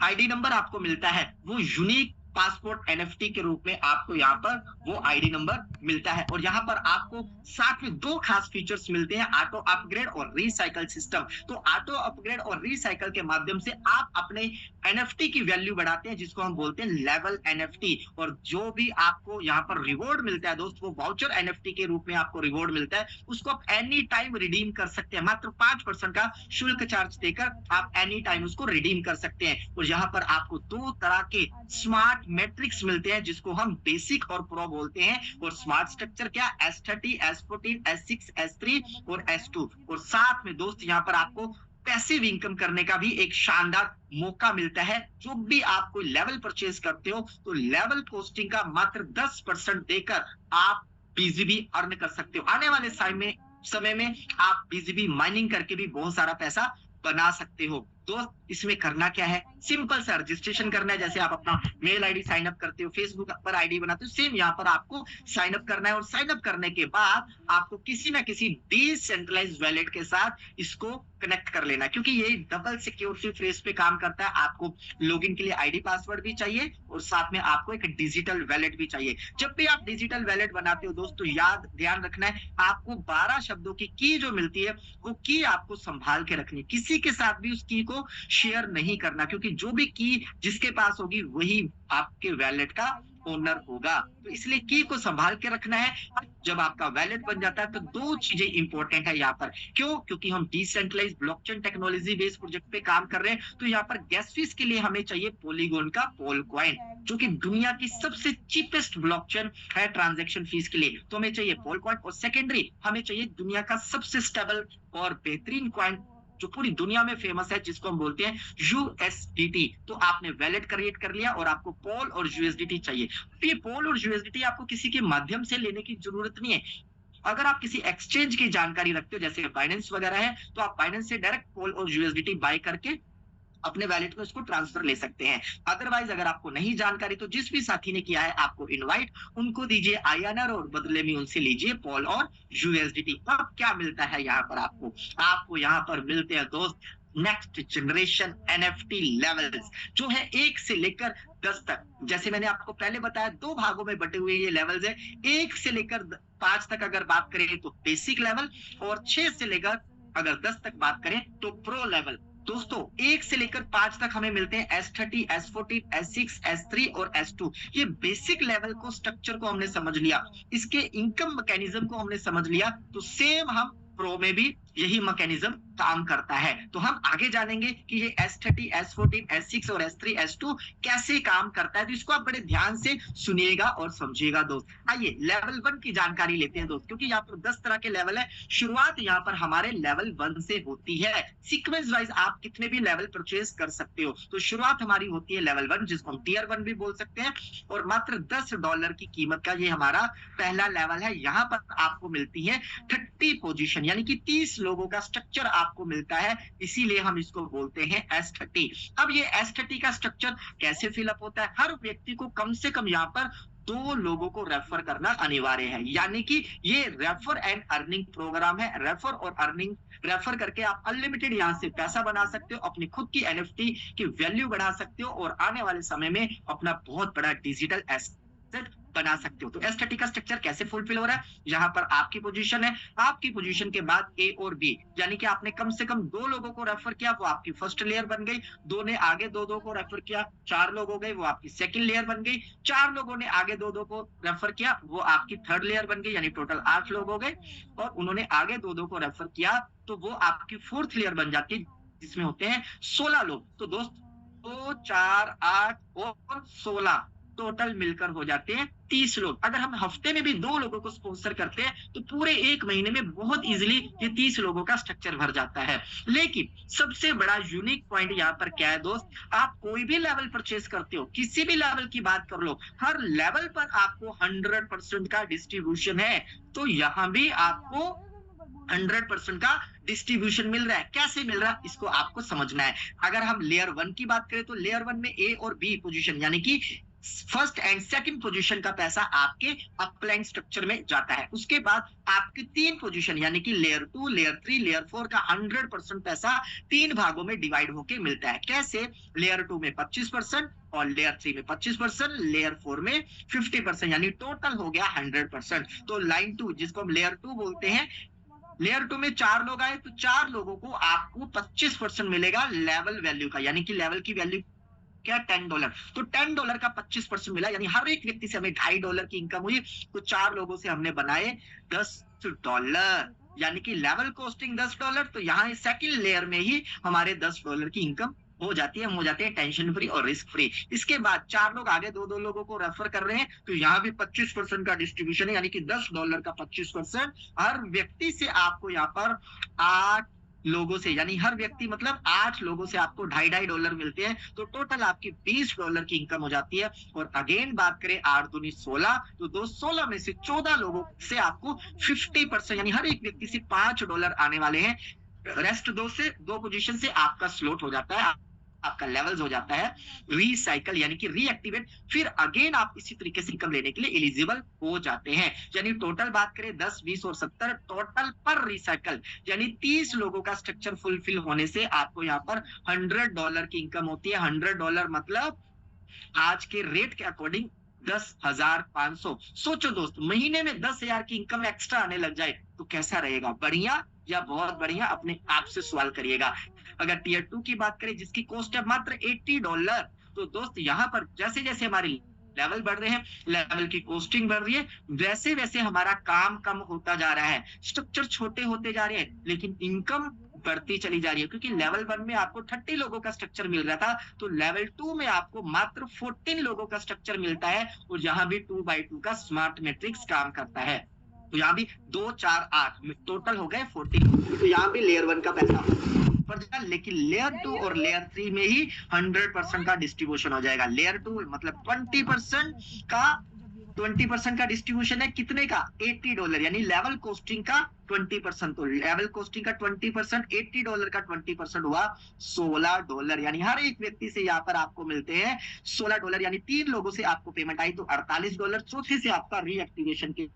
आईडी नंबर आपको मिलता है वो यूनिक पासपोर्ट एनएफटी के रूप में आपको यहाँ पर वो आईडी नंबर मिलता है। और यहाँ पर आपको साथ में 2 खास फीचर्स मिलते हैं, ऑटो अपग्रेड और रिसाइकल सिस्टम। तो ऑटो अपग्रेड और रिसाइकल के माध्यम से आप अपने एनएफटी की वैल्यू बढ़ाते हैं, जिसको हम बोलते हैं लेवल एनएफटी। और जो भी आपको यहाँ पर रिवॉर्ड मिलता है दोस्त, वो वाउचर एनएफटी के रूप में आपको रिवॉर्ड मिलता है, उसको आप एनी टाइम रिडीम कर सकते हैं। मात्र 5% का शुल्क चार्ज देकर आप एनी टाइम उसको रिडीम कर सकते हैं। और यहाँ पर आपको 2 तरह के स्मार्ट मैट्रिक्स मिलते हैं, जिसको हम बेसिक और प्रो बोलते हैं। और स्मार्ट स्ट्रक्चर क्या? S30, S14, S6, S3 और S2। और साथ में दोस्त, यहाँ पर आपको पैसिव इनकम करने का भी एक शानदार मौका मिलता है। जो भी आप कोई लेवल परचेज करते हो तो लेवल पोस्टिंग का मात्र 10% देकर आप बीजीबी अर्न कर सकते हो। आने वाले समय में आप बीजीबी माइनिंग करके भी बहुत सारा पैसा बना सकते हो। दोस्त इसमें करना क्या है, सिंपल सा रजिस्ट्रेशन करना है। जैसे आप अपना मेल आईडी साइन अप करते हो, फेसबुक पर आईडी बनाते हो, सेम यहाँ पर आपको साइन अप करना है। और साइन अप करने के बाद आपको किसी ना किसी डिसेंट्रलाइज्ड वैलेट के साथ इसको कनेक्ट कर लेना है, क्योंकि ये डबल सिक्योरिटी फ्रेज पे काम करता है। आपको लॉगिन के लिए आईडी पासवर्ड भी चाहिए और साथ में आपको एक डिजिटल वैलेट भी चाहिए। जब भी आप डिजिटल वैलेट बनाते हो दोस्तों, याद ध्यान रखना है, आपको 12 शब्दों की की जो मिलती है, वो की आपको संभाल के रखनी है। किसी के साथ भी उस की को शेयर नहीं करना, क्योंकि जो भी की जिसके पास होगी वही आपके वैलेट का ओनर होगा। तो इसलिए की को संभाल के रखना है। जब आपका वैलेट बन जाता है तो दो चीजें इंपॉर्टेंट है यहाँ पर। क्यों? क्योंकि हम decentralize blockchain technology based project पे काम कर रहे हैं। तो यहाँ पर गैस फीस के लिए हमें चाहिए पॉलीगॉन का पोल कॉइन, जो कि दुनिया की सबसे चीपेस्ट ब्लॉकचेन है ट्रांजैक्शन फीस के लिए। तो हमें चाहिए पोल कॉइन। और सेकेंडरी हमें चाहिए दुनिया का सबसे स्टेबल और बेहतरीन कॉइन जो पूरी दुनिया में फेमस है, जिसको हम बोलते हैं यूएसडीटी। तो आपने वैलेट क्रिएट कर लिया और आपको पोल और यूएसडीटी चाहिए। तो ये पोल और यूएसडीटी आपको किसी के माध्यम से लेने की जरूरत नहीं है। अगर आप किसी एक्सचेंज की जानकारी रखते हो, जैसे बाइनेंस वगैरह है, तो आप बाइनेंस से डायरेक्ट पोल और यूएसडीटी बाय करके अपने वैलेट में उसको ट्रांसफर ले सकते हैं। अदरवाइज अगर आपको नहीं जानकारी, तो जिस भी साथी ने किया है आपको इनवाइट, उनको दीजिए आईएनआर और बदले में उनसे लीजिए पोल और यूएसडीटी। अब क्या मिलता है यहाँ पर आपको यहाँ पर मिलते हैं दोस्त नेक्स्ट जनरेशन एनएफटी लेवल्स, जो है 1 से लेकर 10 तक। जैसे मैंने आपको पहले बताया, 2 भागों में बटे हुए ये लेवल्स है। 1 से लेकर 5 तक अगर बात करें तो बेसिक लेवल, और 6 से लेकर अगर 10 तक बात करें तो प्रो लेवल। दोस्तों 1 से लेकर 5 तक हमें मिलते हैं S30, S14, S6, S3 और S2। ये बेसिक लेवल को स्ट्रक्चर को हमने समझ लिया, इसके इनकम मैकेनिज्म को हमने समझ लिया। तो सेम हम प्रो में भी यही मैकेनिज्म काम करता है। तो हम आगे जानेंगे कि ये S30, S14, S6 और S3, S2 कैसे काम करता है। तो इसको आप बड़े ध्यान से सुनिएगा और समझिएगा दोस्त। आइए लेवल 1 की जानकारी लेते हैं दोस्त, क्योंकि यहाँ पर 10 तरह के लेवल है। शुरुआत यहाँ पर हमारे लेवल 1 से होती है। सीक्वेंस वाइज आप कितने भी लेवल परचेज कर सकते हो। तो शुरुआत हमारी होती है लेवल 1, जिसको हम टियर 1 भी बोल सकते हैं, और मात्र $10 की कीमत का ये हमारा पहला लेवल है। यहाँ पर आपको मिलती है 30 पोजीशन, यानी कि 30 लोगों का स्ट्रक्चर आपको मिलता है, इसीलिए हम इसको बोलते हैं S30। अब ये S30 का स्ट्रक्चर कैसे फिलअप होता है? हर व्यक्ति को कम से कम यहाँ पर 2 लोगों को रेफर करना अनिवार्य है, यानी कि ये रेफर एंड अर्निंग प्रोग्राम है। रेफर और अर्निंग, रेफर करके आप अनलिमिटेड यहाँ से पैसा बना सकते हो, अपनी खुद की एनएफटी की वैल्यू बढ़ा सकते हो, और आने वाले समय में अपना बहुत बड़ा डिजिटल एसेट बना सकते हो। तो S30 का स्ट्रक्चर कैसे फुलफिल हो रहा है? यहाँ पर आपकी पोजीशन है, आपकी पोजीशन के बाद A और B, यानी कि आपने कम से कम 2 लोगों को रेफर किया, वो आपकी फर्स्ट लेयर बन गई। 2 ने आगे 2 को रेफर किया, 4 लोग हो गए, वो आपकी सेकंड लेयर बन गई। 4 लोगों ने आगे 2 को रेफर किया, वो आपकी थर्ड लेयर बन गई, यानी टोटल 8 लोग हो गए। और उन्होंने आगे 2 को रेफर किया, तो वो आपकी फोर्थ लेयर बन जाती है, जिसमें होते हैं 16 लोग। तो दोस्त 2, 4, 8 और 16 टोटल मिलकर हो जाते हैं 30 लोग। अगर हम हफ्ते में भी 2 लोगों को स्पॉन्सर करते हैं, तो पूरे 1 महीने में बहुत इजीली ये 30 लोगों का स्ट्रक्चर भर जाता है। लेकिन सबसे बड़ा यूनिक पॉइंट यहाँ पर क्या है दोस्त? आप कोई भी लेवल परचेज करते हो, किसी भी लेवल की बात कर लो, हर लेवल पर आपको 100% का डिस्ट्रीब्यूशन है। तो यहाँ भी आपको 100% का डिस्ट्रीब्यूशन मिल रहा है। कैसे मिल रहा है, इसको आपको समझना है। अगर हम लेयर 1 की बात करें, तो लेयर 1 में A और B पोजीशन, यानी कि फर्स्ट एंड सेकंड पोजीशन का पैसा आपके अपलाइन स्ट्रक्चर में जाता है। उसके बाद आपके 3 पोजीशन, यानी कि लेयर 2, लेयर 3, लेयर 4 का 100% पैसा 3 भागों में डिवाइड होके मिलता है। कैसे? लेयर 2 में 25% और लेयर 3 में 25%, लेयर 4 में 50%, यानी टोटल हो गया 100%। तो लाइन 2, जिसको हम लेयर 2 बोलते हैं, लेयर 2 में 4 लोग आए, तो 4 लोगों को आपको 25% मिलेगा लेवल वैल्यू का, यानी कि लेवल की वैल्यू क्या? $10। तो $10 का 25% मिला, यानी हर एक व्यक्ति से हमें $2.5 की इनकम हुई। तो 4 लोगों से हमने बनाए $10, यानी कि लेवल कॉस्टिंग $10। तो यहाँ सेकंड लेयर में ही हमारे $10 की इनकम हो जाती है। हम हो जाते हैं टेंशन फ्री और रिस्क फ्री। इसके बाद 4 लोग आगे 2 लोगों को रेफर कर रहे हैं, तो यहाँ भी 25% का डिस्ट्रीब्यूशन है, यानी कि $10 का 25%। हर व्यक्ति से आपको यहाँ पर 8 लोगों से, यानी हर व्यक्ति मतलब 8 लोगों से आपको $2.5 मिलते हैं। तो टोटल आपकी $20 की इनकम हो जाती है। और अगेन बात करें 8 दूनी 16, तो 16 में से 14 लोगों से आपको 50%, यानी हर एक व्यक्ति से $5 आने वाले हैं। रेस्ट दो पोजीशन से आपका स्लोट हो जाता है, आपका लेवल्स हो जाता है रिसाइकल यानी कि रीएक्टिवेट, फिर अगेन आप इसी तरीके से इनकम लेने के लिए एलिजिबल हो जाते हैं। यानी टोटल बात करें 10, 20 और 70 टोटल पर रिसाइकल, यानी 30 लोगों का स्ट्रक्चर फुलफिल होने से आपको यहाँ पर $100 की इनकम होती है। $100 मतलब आज के रेट के अकॉर्डिंग 10,500। सोचो दोस्त, महीने में 10,000 की इनकम एक्स्ट्रा आने लग जाए तो कैसा रहेगा, बढ़िया या बहुत बढ़िया? अपने आप से सवाल करिएगा। अगर टीयर 2 की बात करें जिसकी कॉस्ट है मात्र $80, तो दोस्त यहाँ पर जैसे जैसे हमारी लेवल बढ़ रहे हैं, लेवल की कॉस्टिंग बढ़ रही है, वैसे वैसे हमारा काम कम होता जा रहा है, स्ट्रक्चर छोटे होते जा रहे हैं, लेकिन इनकम बढ़ती चली जा रही है। क्योंकि लेवल 1 में आपको 30 लोगों का स्ट्रक्चर मिल रहा था, तो लेवल 2 में आपको मात्र 14 लोगों का स्ट्रक्चर मिलता है, और यहाँ भी 2x2 का स्मार्ट मैट्रिक्स काम करता है। तो यहाँ भी 2, 4, 8 टोटल हो गए 14। तो यहाँ भी लेयर 1 का पैसा पर जाएगा, लेकिन लेयर 2 और लेयर 3 में ही 100% का डिस्ट्रीब्यूशन हो जाएगा। लेयर 2 मतलब 20% का डिस्ट्रीब्यूशन है, कितने का? $80, यानी लेवल कोस्टिंग का 20%। तो लेवल कोस्टिंग का 20%, $80 का 20% हुआ $16, यानी हर एक व्यक्ति से यहाँ पर आपको मिलते हैं $16, यानी 3 लोगों से आपको पेमेंट आई तो $48, चौथे से आपका रीएक्टिवेशन के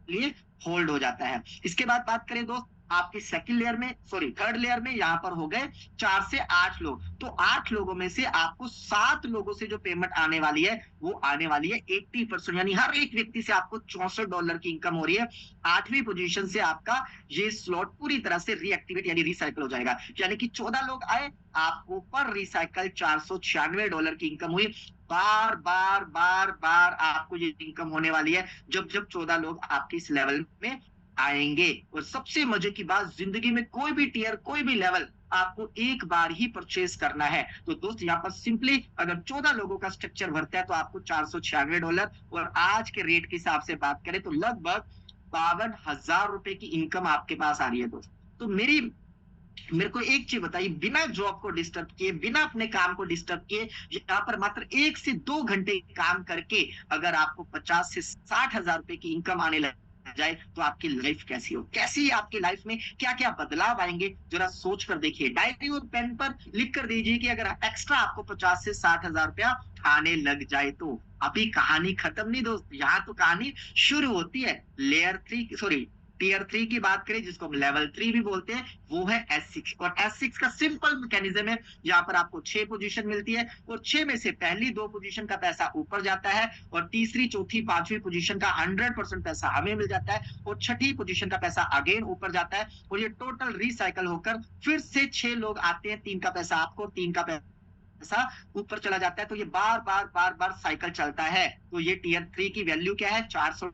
लिए होल्ड हो जाता है। इसके बाद बात करें दोस्त आपके सेकंड लेयर में, सॉरी थर्ड लेयर में, यहाँ पर हो गए 4 से 8 लोग, तो 8 लोगों में से आपको 7 लोगों से जो पेमेंट आने वाली है वो आने वाली है 80%, यानी हर एक व्यक्ति से आपको $64 की इनकम हो रही है। 8वीं पोजीशन से आपका ये स्लॉट पूरी तरह से रीएक्टिवेट यानी रिसाइकल हो जाएगा, यानी कि 14 लोग आए, आपको पर रिसाइकल $496 की इनकम हुई। बार बार बार बार आपको ये इनकम होने वाली है जब जब 14 लोग आपके इस लेवल में आएंगे। और सबसे मजे की बात, जिंदगी में कोई भी टीयर कोई भी लेवल आपको एक बार ही परचेज करना है। तो दोस्त यहाँ पर सिंपली अगर 14 लोगों का स्ट्रक्चर भरता है तो आपको $496, और आज के रेट के हिसाब से बात करें तो लगभग ₹52,000 की इनकम आपके पास आ रही है दोस्त। तो मेरे को एक चीज बताइए, बिना जॉब को डिस्टर्ब किए, बिना अपने काम को डिस्टर्ब किए, यहाँ पर मात्र 1 से 2 घंटे काम करके अगर आपको 50 से 60,000 की इनकम आने लग जाए तो आपकी लाइफ कैसी हो, कैसी आपकी लाइफ में क्या क्या बदलाव आएंगे, जरा सोच कर देखिए। डायरी और पेन पर लिख कर दीजिए कि अगर एक्स्ट्रा आपको 50 से 60,000 रुपया आने लग जाए तो। अभी कहानी खत्म नहीं दोस्त, यहाँ तो कहानी शुरू होती है। टीयर 3 की बात करें जिसको हम लेवल 3 भी बोलते हैं, वो है S6, और S6 का सिंपल मैकेनिज्म है, यहाँ पर आपको 6 पोजीशन मिलती है, और 6 में से पहली 2 पोजीशन का पैसा ऊपर जाता है, और तीसरी, चौथी, 5वीं पोजीशन का 100% पैसा हमें मिल जाता है, और छठी पोजीशन का पैसा अगेन ऊपर जाता है, और ये टोटल रिसाइकल होकर फिर से 6 लोग आते हैं, 3 का पैसा आपको, 3 का पैसा ऊपर चला जाता है। तो ये बार बार साइकिल चलता है। तो ये टीयर 3 की वैल्यू क्या है? $400।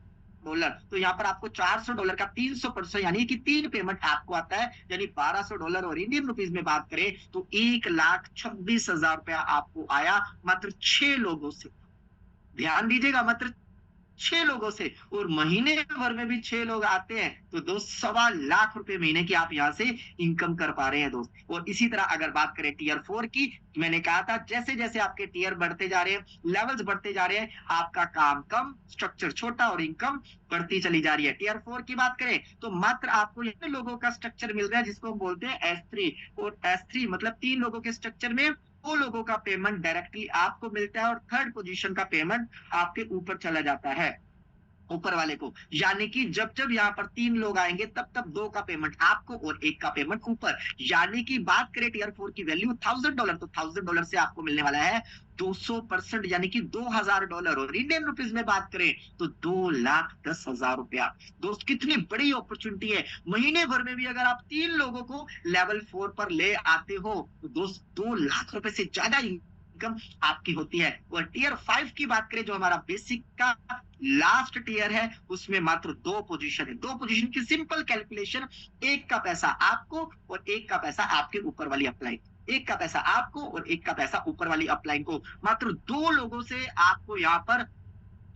तो यहाँ पर आपको $400 का 300% यानी कि 3 पेमेंट आपको आता है, यानी $1,200, और इंडियन रुपीज में बात करें तो 1,26,000 रुपया आपको आया मात्र 6 लोगों से। ध्यान दीजिएगा, मात्र 6 लोगों से, और महीने भर में भी 6 लोग आते हैं, तो दोस्त ₹2.25 महीने की आप यहाँ से इनकम कर पा रहे हैं दोस्त। और इसी तरह अगर बात करें टीयर 4 की, मैंने कहा था जैसे जैसे आपके टीयर बढ़ते जा रहे हैं, लेवल्स बढ़ते जा रहे हैं, आपका काम कम, स्ट्रक्चर छोटा, और इनकम बढ़ती चली जा रही है। टीयर 4 की बात करें तो मात्र आपको इतने लोगों का स्ट्रक्चर मिल रहा है जिसको हम बोलते हैं S3, और S3 मतलब 3 लोगों के स्ट्रक्चर में 2 लोगों का पेमेंट डायरेक्टली आपको मिलता है, और थर्ड पोजीशन का पेमेंट आपके ऊपर चला जाता है, ऊपर वाले को। यानी कि जब जब यहाँ पर 3 लोग आएंगे तब तब 2 का पेमेंट आपको और 1 का पेमेंट ऊपर। यानी कि बात करें टीयर 4 की वैल्यू $1,000, तो $1,000 से आपको मिलने वाला है 200%, यानी कि $2,000, और इंडियन रुपीज में बात करें तो 2,10,000 रुपया। दोस्त कितनी बड़ी अपॉर्चुनिटी है। महीने भर में भी अगर आप 3 लोगों को लेवल 4 पर ले आते हो तो दोस्त 2 लाख रुपए से ज्यादा इनकम आपकी होती है। और टीयर 5 की बात करें जो हमारा बेसिक का लास्ट टीयर है, उसमें मात्र 2 पोजीशन है। 2 पोजीशन की सिंपल कैलकुलेशन, 1 का पैसा आपको और 1 का पैसा आपके ऊपर वाली अपलाइन, 1 का पैसा आपको और 1 का पैसा ऊपर वाली अपलाइन को। मात्र 2 लोगों से आपको यहाँ पर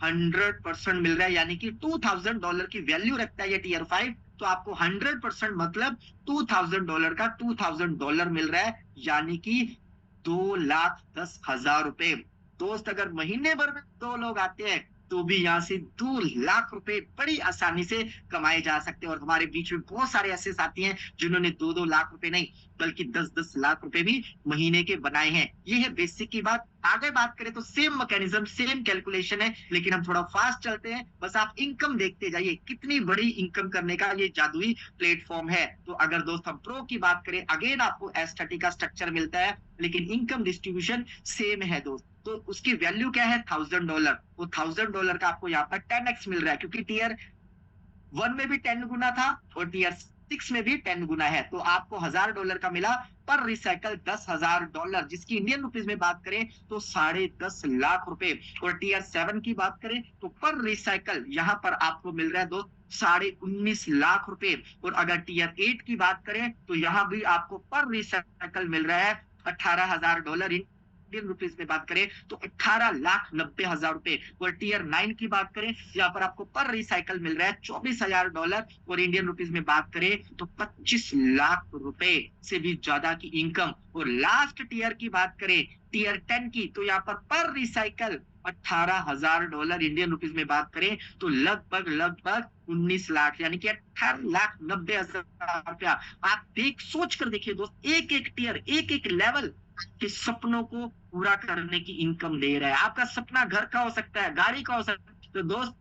100% मिल रहा है, यानी कि $2,000 की वैल्यू रखता है ये टीयर 5, तो आपको 100% मतलब $2,000 का $2,000 मिल रहा है, यानी कि 2,10,000 रुपए। दोस्त अगर महीने भर में 2 लोग आते हैं तो भी यहाँ से 2 लाख रुपए बड़ी आसानी से कमाए जा सकते हैं। और हमारे बीच में बहुत सारे ऐसे साथी हैं जिन्होंने 2-2 लाख रुपए नहीं बल्कि 10-10 लाख रुपए भी महीने के बनाए हैं। ये है बेसिक की बात। आगे बात करें तो सेम मैकेनिज्म, सेम कैलकुलेशन है, लेकिन हम थोड़ा फास्ट चलते हैं। बस आप इनकम देखते जाइए, कितनी बड़ी इनकम करने का ये जादुई प्लेटफॉर्म है। तो अगर दोस्त हम प्रो की बात करें, अगेन आपको S30 का स्ट्रक्चर मिलता है, लेकिन इनकम डिस्ट्रीब्यूशन सेम है दोस्त। तो उसकी वैल्यू क्या है? $1000। वो $1000 का आपको यहाँ पर 10x मिल रहा है, क्योंकि टीयर 1 में भी 10 गुना था और टीयर 6 में भी 10 गुना है। तो आपको $1000 का मिला पर रिसाइकल $10,000, जिसकी इंडियन रुपीज में बात करें तो 10.5 लाख रुपए। और टीयर 7 की बात करें तो पर रिसाइकल यहाँ पर आपको मिल रहा है दोस्त 19.5 लाख रुपए। और अगर टीयर 8 की बात करें तो यहाँ भी आपको पर रिसाइकल मिल रहा है $18,000। इंडियन रुपीज में बात करें तो 18,90,000 रुपए। और टीयर 9 की बात करें, यहाँ पर आपको पर रिसाइकल मिल रहा है $24,000। और इंडियन रुपीज में बात करें तो 25 लाख रुपए से भी ज्यादा की इनकम। और लास्ट टीयर की बात करें, टीयर 10 की, तो यहाँ पर रिसाइकल $18,000। इंडियन रुपीज में बात करें तो लगभग 19 लाख, यानी कि 18,90,000 रुपया। आप सोच कर देखिए दोस्त, एक एक टीयर, एक एक लेवल आपके सपनों को पूरा करने की इनकम दे रहा है। आपका सपना घर का हो सकता है, गाड़ी का हो सकता है। तो दोस्त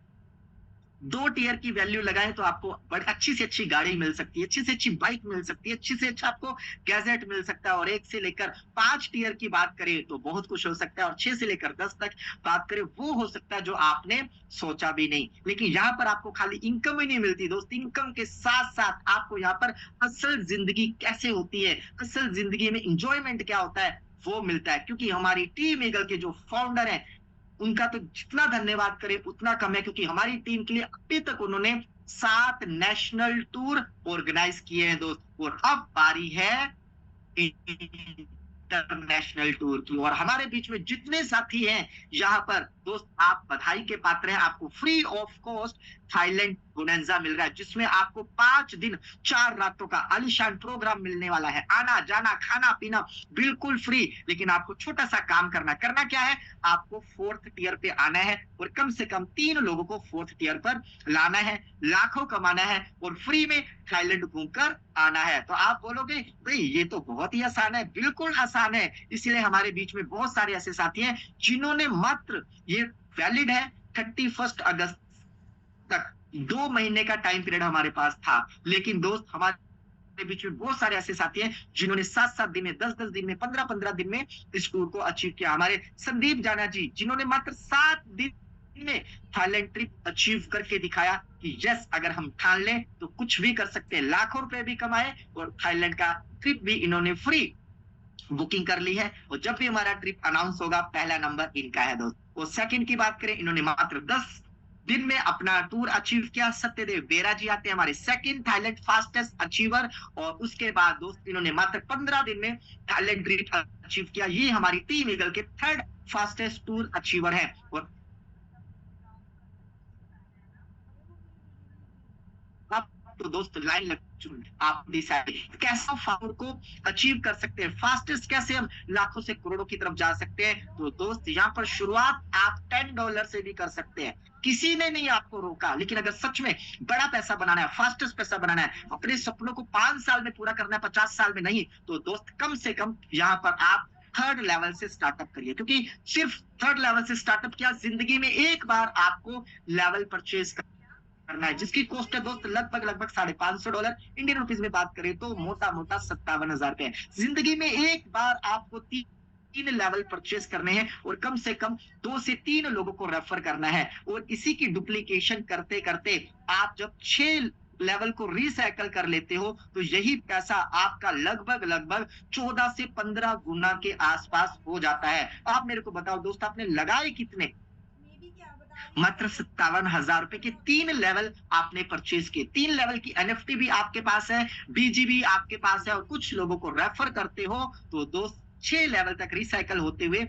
2 टीयर की वैल्यू लगाएं तो आपको बड़ी अच्छी से अच्छी गाड़ी मिल सकती है, अच्छी से अच्छी बाइक मिल सकती है, अच्छी से अच्छा आपको गैजेट मिल सकता है। और 1 से लेकर 5 टीयर की बात करें तो बहुत कुछ हो सकता है। और 6 से लेकर 10 तक बात करें, वो हो सकता है जो आपने सोचा भी नहीं। लेकिन यहाँ पर आपको खाली इनकम ही नहीं मिलती दोस्त, इनकम के साथ साथ आपको यहाँ पर असल जिंदगी कैसे होती है, असल जिंदगी में इंजॉयमेंट क्या होता है, वो मिलता है। क्योंकि हमारी टीम ईगल के जो फाउंडर हैं, उनका तो जितना धन्यवाद करें उतना कम है, क्योंकि हमारी टीम के लिए अभी तक उन्होंने 7 नेशनल टूर ऑर्गेनाइज किए हैं दोस्त। और अब बारी है इंटरनेशनल टूर की। और हमारे बीच में जितने साथी हैं यहाँ पर दोस्त, आप बधाई के पात्र हैं। आपको फ्री ऑफ कॉस्ट थाईलैंड बोनंजा मिल रहा है, जिसमें आपको 5 दिन 4 रातों का आलीशान प्रोग्राम मिलने वाला है। आना जाना खाना पीना बिल्कुल फ्री। लेकिन आपको छोटा सा काम करना क्या है, आपको 4th टियर पे आना है और कम से कम 3 लोगों को 4th टियर पर लाना है, लाखों कमाना है और फ्री में थाईलैंड घूमकर आना है। तो आप बोलोगे भाई ये तो बहुत ही आसान है। बिल्कुल आसान है, इसलिए हमारे बीच में बहुत सारे ऐसे साथी हैं जिन्होंने मात्र, ये वैलिड है 31 अगस्त तक, 2 महीने का टाइम पीरियड हमारे पास था। लेकिन दोस्त हमारे बीच में बहुत सारे ऐसे साथी हैं जिन्होंने 7-7 दिन में, 10-10 दिन में, 15-15 दिन में इस टूर को अचीव किया। हमारे संदीप जाना जी, जिन्होंने मात्र 7 दिन में थाईलैंड ट्रिप अचीव करके दिखाया कि यस, अगर हम ठान लें तो कुछ भी कर सकते हैं। लाखों रुपए भी कमाए और थाईलैंड का ट्रिप भी इन्होंने फ्री बुकिंग कर ली है। और जब भी हमारा ट्रिप अनाउंस होगा, पहला नंबर इनका है दोस्त। और सेकंड की बात करें, इन्होंने मात्र 10 दिन में अपना टूर अचीव किया। सत्यदेव बेरा जी आते हैं हमारे सेकंड थाईलैंड फास्टेस्ट अचीवर। और उसके बाद दोस्त इन्होंने मात्र 15 दिन में थाईलैंड ट्रिप अचीव किया। ये हमारी टीम ईगल के 3rd फास्टेस्ट टूर अचीवर है। और तो दोस्त लाइन लग, आप डिसाइड कैसा फाउंड को अचीव कर सकते हैं, फास्टेस्ट कैसे हम लाखों से करोड़ों की तरफ जा सकते हैं। तो दोस्त यहाँ पर शुरुआत आप $10 से भी कर सकते हैं, किसी ने नहीं आपको रोका। लेकिन अगर सच में बड़ा पैसा बनाना है, फास्टेस्ट पैसा बनाना है, अपने सपनों को 5 साल में पूरा करना है, 50 साल में नहीं, तो दोस्त कम से कम यहाँ पर आप 3rd लेवल से स्टार्टअप करिए। क्योंकि सिर्फ 3rd लेवल से स्टार्टअप किया, जिंदगी में एक बार आपको लेवल परचेज करना है, जिसकी कॉस्ट है दोस्त लगभग $550। इंडियन रुपीज में बात करें तो मोटा 57,000 रुपए। जिंदगी में एक बार आपको 3 लेवल परचेस करने हैं और कम से कम 2 से 3 लोगों को रेफर करना है। और इसी की डुप्लीकेशन करते करते आप जब 6 लेवल को रिसाइकल कर लेते हो तो यही पैसा आपका लगभग 14 से 15 गुना के आसपास हो जाता है। आप मेरे को बताओ दोस्त, आपने लगाए कितने? मात्र 57,000 रुपए के 3 लेवल आपने परचेज किए। 3 लेवल की एनएफटी भी आपके पास है, बीजी भी आपके पास है और कुछ लोगों को रेफर करते हो तो दोस्त 6 लेवल तक रिसाइकल होते हुए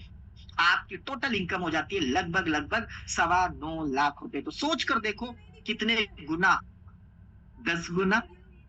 आपकी टोटल इनकम हो जाती है लगभग 9.25 लाख रुपए। तो सोच कर देखो कितने गुना, 10 गुना,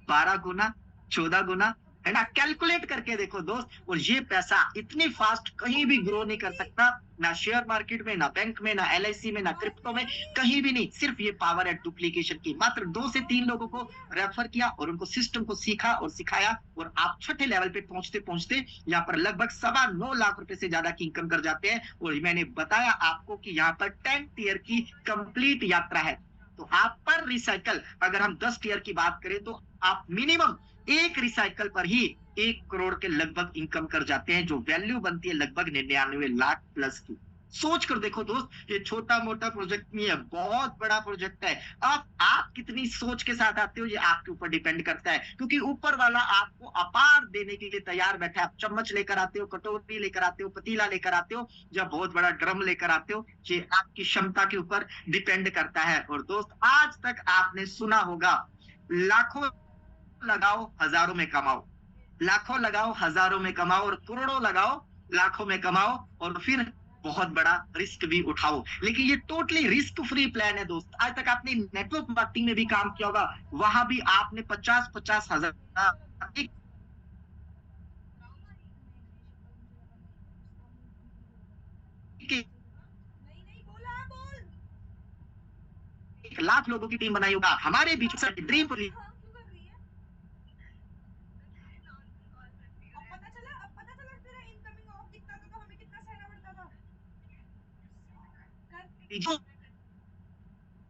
12 गुना, 14 गुना, है ना, कैलकुलेट करके देखो दोस्त। और ये पैसा इतनी फास्ट कहीं भी ग्रो नहीं कर सकता, ना शेयर मार्केट में, ना बैंक में, ना एलआईसी में, ना क्रिप्टो में, कहीं भी नहीं। सिर्फ ये पावर है डुप्लीकेशन की। मात्र 2 से 3 लोगों को रेफर किया और उनको सिस्टम को सीखा और सिखाया, और आप छठे लेवल पे पहुंचते पहुंचते यहाँ पर लगभग 9.25 लाख रुपए से ज्यादा की इनकम कर जाते हैं। और मैंने बताया आपको कि यहाँ पर 10 टीयर की कंप्लीट यात्रा है। तो आप पर रिसाइकल, अगर हम 10 टीयर की बात करें, तो आप मिनिमम एक रिसाइकल पर ही 1 करोड़ के लगभग इनकम कर जाते हैं, जो वैल्यू बनती है लगभग 99 लाख प्लस की। सोच कर देखो दोस्त, ये छोटा मोटा प्रोजेक्ट नहीं है, बहुत बड़ा प्रोजेक्ट है। अब आप कितनी सोच के साथ आते हो, ये आपके ऊपर डिपेंड करता है, क्योंकि ऊपर वाला आपको अपार देने के लिए तैयार बैठा है। आप चम्मच लेकर आते हो, कटोरी लेकर आते हो, पतीला लेकर आते हो, या बहुत बड़ा ड्रम लेकर आते हो, ये आपकी क्षमता के ऊपर डिपेंड करता है। और दोस्त, आज तक आपने सुना होगा, लाखों लगाओ हजारों में कमाओ, लाखों लगाओ हजारों में कमाओ, और करोड़ों लगाओ लाखों में कमाओ, और फिर बहुत बड़ा रिस्क भी उठाओ। लेकिन ये टोटली रिस्क फ्री प्लान है दोस्त। आज तक आपने नेटवर्क मार्केटिंग में भी काम किया होगा, वहां भी आपने 50-50 हजार एक 1 लाख लोगों की टीम बनाई होगा। हमारे बीच ड्रीम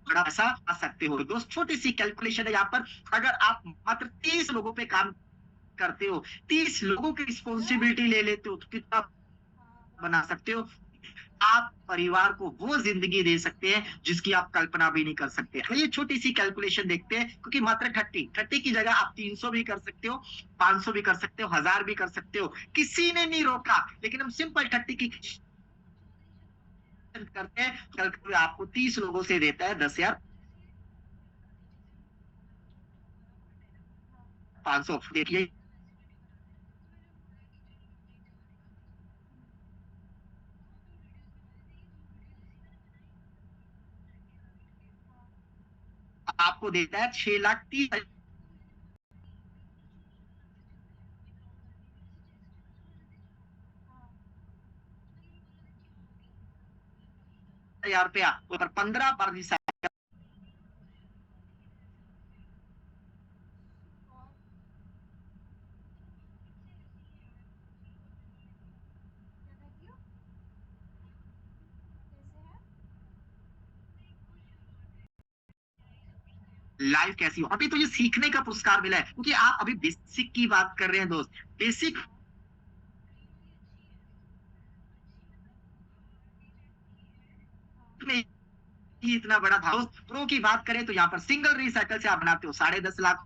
बड़ा पैसा आ सकते हो दोस्त। छोटी सी कैलकुलेशन है यहाँ पर। अगर आप मात्र 30 लोगों पे काम करते हो, 30 लोगों की रिस्पॉन्सिबिलिटी ले लेते हो, तो कितना बना सकते हो। आप परिवार को वो जिंदगी दे सकते हैं जिसकी आप कल्पना भी नहीं कर सकते। ये छोटी सी कैलकुलेशन देखते हैं, क्योंकि मात्र 30 की जगह आप 300 भी कर सकते हो, 500 भी कर सकते हो, 1000 भी कर सकते हो, किसी ने नहीं रोका। लेकिन हम सिंपल 30 की करते हैं, कल आपको 30 लोगों से देता है 10,500। देखिए, आपको देता है 6,30,000 रुपया, ऊपर 15 बार रिसाइकल। लाइफ कैसी हो, अभी तो ये सीखने का पुरस्कार मिला है, क्योंकि आप अभी बेसिक की बात कर रहे हैं दोस्त। बेसिक में ही इतना बड़ा था दोस्त। प्रो की बात करें तो यहाँ पर सिंगल रिसाइकल से आप बनाते हो 10.5 लाख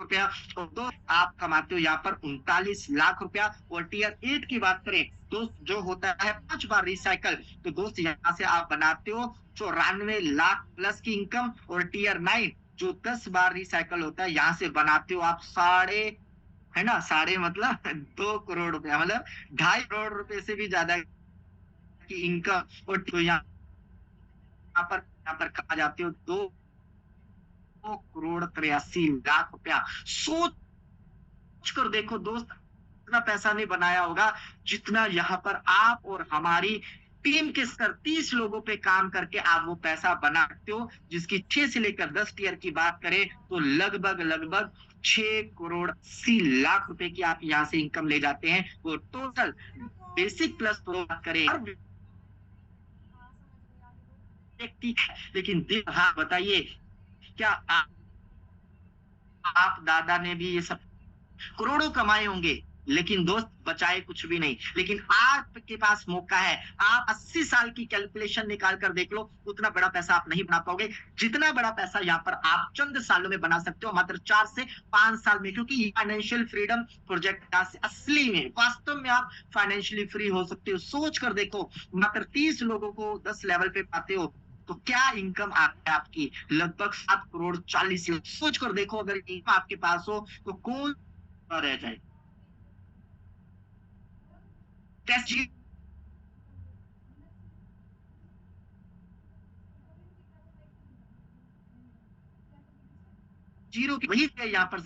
रुपया, और दो आप कमाते हो यहाँ पर 39 लाख रुपया। और टीयर 8 की बात करें दोस्त, जो होता है 5 बार रिसाइकल, तो दोस्त यहाँ से आप बनाते हो 94 लाख प्लस की इनकम। और टीयर 9 जो 10 बार रिसाइकल होता है, यहाँ से बनाते हो आप साढ़े, है ना, साढ़े मतलब 2 करोड़ रुपया, मतलब 2.5 करोड़ रुपए से भी ज्यादा की इनकम। और तो यहाँ पर कहा जाते हो 2 करोड़ 83 लाख रुपया। सोच कर देखो दोस्त, इतना पैसा नहीं बनाया होगा जितना यहाँ पर आप और हमारी टीम के सर 30 लोगों पे काम करके आप वो पैसा बना सकते हो, जिसकी 6 से लेकर 10 टीयर की बात करें तो लगभग लगभग 6 करोड़ 80 लाख रुपए की आप यहाँ से इनकम ले जाते हैं। वो टोटल बेसिक प्लस प्रो बात करें हर व्यक्ति, लेकिन हाँ बताइए, क्या आप दादा ने भी ये सब करोड़ों कमाए होंगे, लेकिन दोस्त बचाए कुछ भी नहीं। लेकिन आपके पास मौका है, आप 80 साल की कैलकुलेशन निकाल कर देख लो, उतना बड़ा पैसा आप नहीं बना पाओगे जितना बड़ा पैसा यहाँ पर आप चंद सालों में बना सकते हो, मात्र 4 से 5 साल में। क्योंकि फाइनेंशियल फ्रीडम प्रोजेक्ट असली में वास्तव में आप फाइनेंशियली फ्री हो सकते हो। सोच कर देखो, मात्र 30 लोगों को 10 लेवल पे पाते हो, तो क्या इनकम आती है आपकी, लगभग 7 करोड़ 40 लाख। सोच कर देखो, अगर इनकम आपके पास हो तो कौन रह जाए। टेस्ट जीरो की वही है यहाँ पर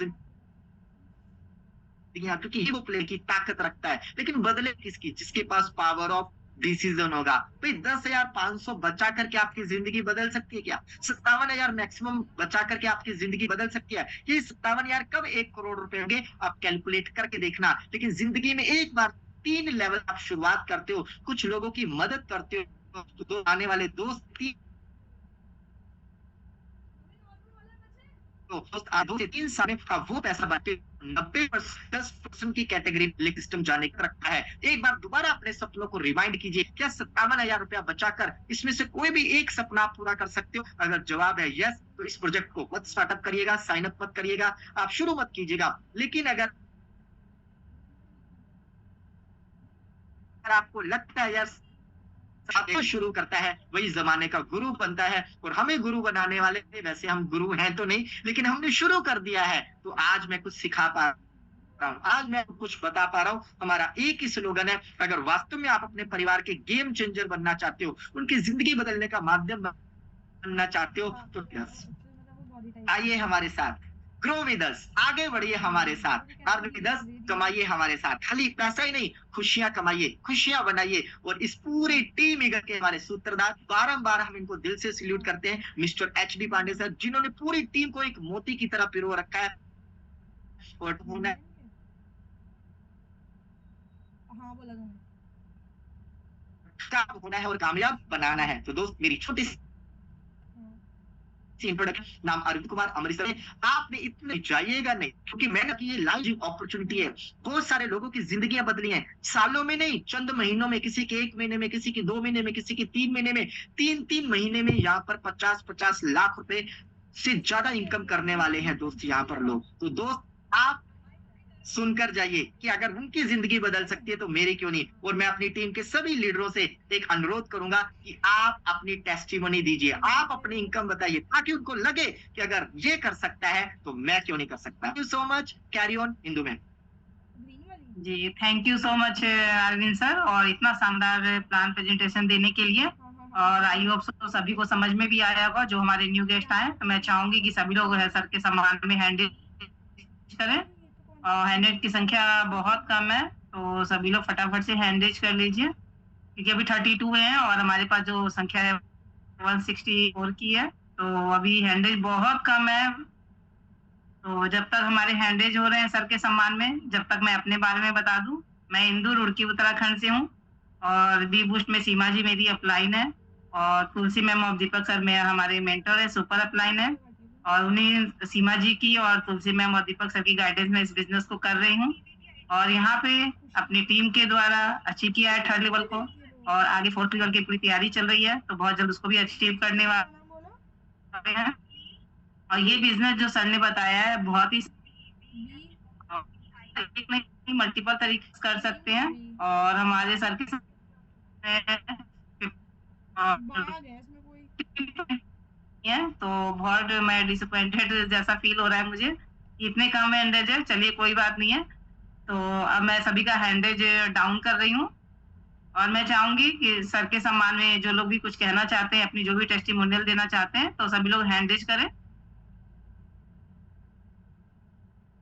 क्योंकि वो प्ले की ताकत रखता है, लेकिन बदले किसकी? जिसके पास पावर ऑफ डिसीजन होगा। भाई 10,500 बचा करके आपकी जिंदगी बदल सकती है क्या? 57,000 मैक्सिमम बचा करके आपकी जिंदगी बदल सकती है? ये 57,000 कब 1 करोड़ रुपए होंगे आप कैलकुलेट करके देखना। लेकिन जिंदगी में एक बार 3 लेवल आप शुरुआत करते हो, कुछ लोगों की मदद करते हो, तो आने वाले दोस्त तो 2 से 3 साल का वो पैसा बांटे 90% 10% की कैटेगरी सिस्टम जाने का रखा है। एक बार दोबारा अपने सपनों को रिमाइंड कीजिए, क्या 57,000 रुपया बचाकर इसमें से कोई भी एक सपना आप पूरा कर सकते हो? अगर जवाब है यस, तो इस प्रोजेक्ट को मत स्टार्टअप करिएगा, साइन अप मत करिएगा, आप शुरू मत कीजिएगा। लेकिन अगर आपको लगता है यार जो शुरू करता है वही जमाने का गुरु बनता है, और हमें गुरु बनाने वाले, वैसे हम गुरु हैं तो नहीं, लेकिन हमने शुरू कर दिया है, तो आज मैं कुछ सिखा पा रहा हूँ, आज मैं कुछ बता पा रहा हूँ। हमारा एक ही स्लोगन है, अगर वास्तव में आप अपने परिवार के गेम चेंजर बनना चाहते हो, उनकी जिंदगी बदलने का माध्यम बनना चाहते हो, तो आइए हमारे साथ, ग्रो विद अस, आगे बढ़िए हमारे साथ, अर्न विद अस, कमाइए हमारे साथ। खाली पैसा ही नहीं, खुशियां कमाइए, खुशियां बनाइए। और इस पूरी टीम ईगल के हमारे सूत्रधार, बारंबार हम इनको दिल से सल्यूट करते हैं, मिस्टर एचडी पांडे सर, जिन्होंने पूरी टीम को एक मोती की तरह पिरो रखा है। और होना होना है और कामयाब बनाना है। तो दोस्त, मेरी छोटी इंट्रोडक्शन, नाम अरविंद कुमार अमृतसर है। आपने इतने जाइएगा नहीं, क्योंकि मैंने की ये लाइव अपॉर्चुनिटी है। बहुत सारे लोगों की जिंदगियां बदली हैं, सालों में नहीं, चंद महीनों में, किसी के 1 महीने में, किसी के 2 महीने में, किसी के 3 महीने में, 3 महीने में यहाँ पर 50-50 लाख रुपए से ज्यादा इनकम करने वाले हैं दोस्त यहाँ पर लोग। तो दोस्त, आप सुनकर जाइए कि अगर उनकी जिंदगी बदल सकती है तो मेरी क्यों नहीं। और मैं अपनी टीम के सभी लीडरों से एक अनुरोध करूंगा कि आप अपनी टेस्टिमोनी दीजिए, आप अपनी इनकम बताइए, ताकि उनको लगे कि अगर ये कर सकता है तो मैं क्यों नहीं कर सकता। Thank you so much, carry on Indu ma'am. जी, thank you so much Arvind sir, और इतना शानदार प्लान प्रेजेंटेशन देने के लिए। और आई होप तो सभी को समझ में भी आया होगा जो हमारे न्यू गेस्ट आए। तो मैं चाहूंगी कि सभी लोग सर के सम्मान में हैंड करें, और हैंडेज की संख्या बहुत कम है, तो सभी लोग फटाफट से हैंडेज कर लीजिए, क्योंकि अभी 32 हैं और हमारे पास जो संख्या है 164 की है, तो अभी हैंडेज बहुत कम है। तो जब तक हमारे हैंडेज हो रहे हैं सर के सम्मान में, जब तक मैं अपने बारे में बता दूं, मैं इंदू, रुड़की, उत्तराखंड से हूँ, और बी बूस्ट में सीमा जी मेरी अपलाइन है, और तुलसी मैम और दीपक सर में हमारे मेंटर है, सुपर अपलाइन है, और उन्हीं सीमा जी की और तुलसी मैम और दीपक सर की गाइडेंस में इस बिजनेस को कर रही हूँ। और यहाँ पे अपनी टीम के द्वारा अचीव किया है 3rd लेवल को, और आगे 4th लेवल की पूरी तैयारी चल रही है, तो बहुत जल्द उसको भी अचीव करने वाले हैं। और ये बिजनेस जो सर ने बताया है बहुत ही मल्टीपल तरीके कर सकते हैं, और हमारे सर के तो बहुत मैं डिसअपॉइंटेड जैसा फील हो रहा है मुझे, इतने कम हैंडेज है। चलिए कोई बात नहीं है, तो अब मैं सभी का हैंडेज डाउन कर रही हूँ, और मैं चाहूंगी कि सर के सम्मान में जो लोग भी कुछ कहना चाहते हैं, अपनी जो भी टेस्टिमोनियल देना चाहते हैं, तो सभी लोग हैंडेज करें।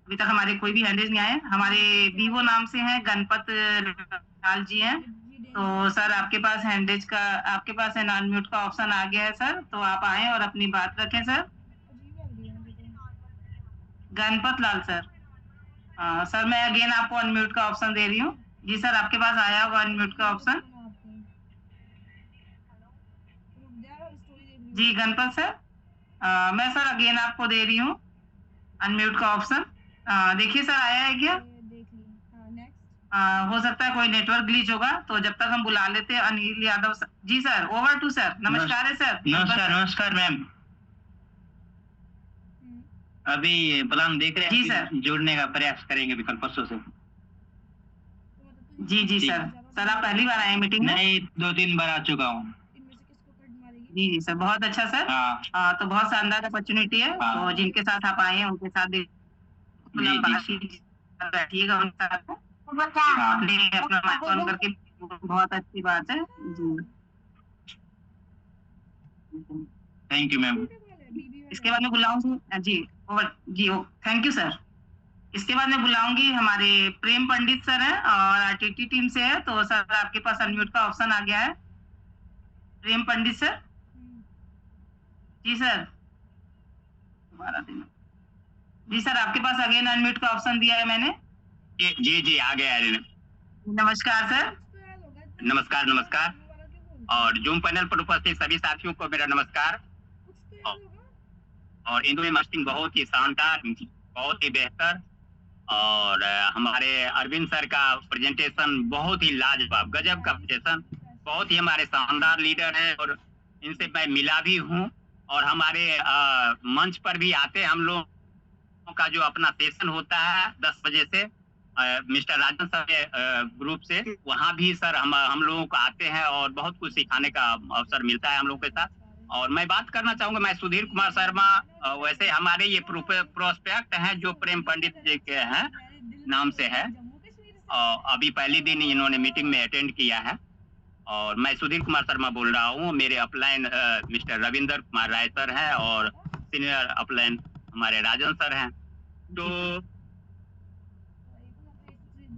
अभी तक हमारे कोई भी हैंडेज नहीं आए। हमारे वीवो नाम से हैं, गणपत लाल जी हैं, तो सर आपके पास हैंडेज का, आपके पास है अनम्यूट का ऑप्शन आ गया है सर, तो आप आए और अपनी बात रखें सर। गणपत लाल सर, सर मैं अगेन आपको अनम्यूट का ऑप्शन दे रही हूँ। जी सर, आपके पास आया होगा अनम्यूट का ऑप्शन। जी गणपत सर, मैं सर अगेन आपको दे रही हूँ अनम्यूट का ऑप्शन। देखिए सर आया है क्या? हो सकता है कोई नेटवर्क ग्लिच होगा, तो जब तक हम बुला लेते हैं अनिल यादव सर। जी सर, ओवर टू सर। नमस्कार है सर। नमस्कार, नमस्कार मैम। अभी प्लान देख रहे हैं, जी सर, जोड़ने का प्रयास करेंगे अभी कल परसों से। जी जी सर। सर आप पहली बार आए मीटिंग में? नहीं, 2-3 बार आ चुका हूँ। जी जी सर, बहुत अच्छा सर। तो बहुत शानदार अपॉर्चुनिटी है, तो जिनके साथ आप आए हैं उनके साथ बैठिएगा, उनके साथ अपना माइक ऑन करके, बहुत अच्छी बात है जी। Thank you ma'am. इसके बाद में बुलाऊं जी, ओवर जी, थैंक यू सर। इसके बाद मैं बुलाऊंगी हमारे प्रेम पंडित सर हैं और आरटीटी टीम से है, तो सर आपके पास अनम्यूट का ऑप्शन आ गया है। प्रेम पंडित सर, जी सर, दोबारा देना। जी सर, आपके पास अगेन अनम्यूट का ऑप्शन दिया है मैंने। जी जी आ गया है। नमस्कार सर। नमस्कार नमस्कार। और जूम पैनल पर उपस्थित सभी साथियों को मेरा नमस्कार। और इंदु मैम हॉस्टिंग बहुत ही शानदार, बहुत ही बेहतर। और हमारे अरविंद सर का प्रेजेंटेशन बहुत ही लाजवाब, गजब का प्रेजेंटेशन। बहुत ही हमारे शानदार लीडर है और इनसे मैं मिला भी हूँ। और हमारे मंच पर भी आते हैं हम लोग का जो अपना सेशन होता है 10 बजे से मिस्टर राजन सर के ग्रुप से, वहाँ भी सर हम लोगों को आते हैं और बहुत कुछ सिखाने का अवसर मिलता है हम लोग के साथ। और मैं बात करना चाहूंगा, मैं सुधीर कुमार शर्मा, वैसे हमारे ये प्रोस्पेक्ट हैं जो प्रेम पंडित जी के हैं नाम से है। अभी पहले दिन इन्होंने मीटिंग में अटेंड किया है। और मैं सुधीर कुमार शर्मा बोल रहा हूँ। मेरे upline mister Ravinder Kumar Rai sir हैं और सीनियर अपलाइन हमारे राजन सर हैं। तो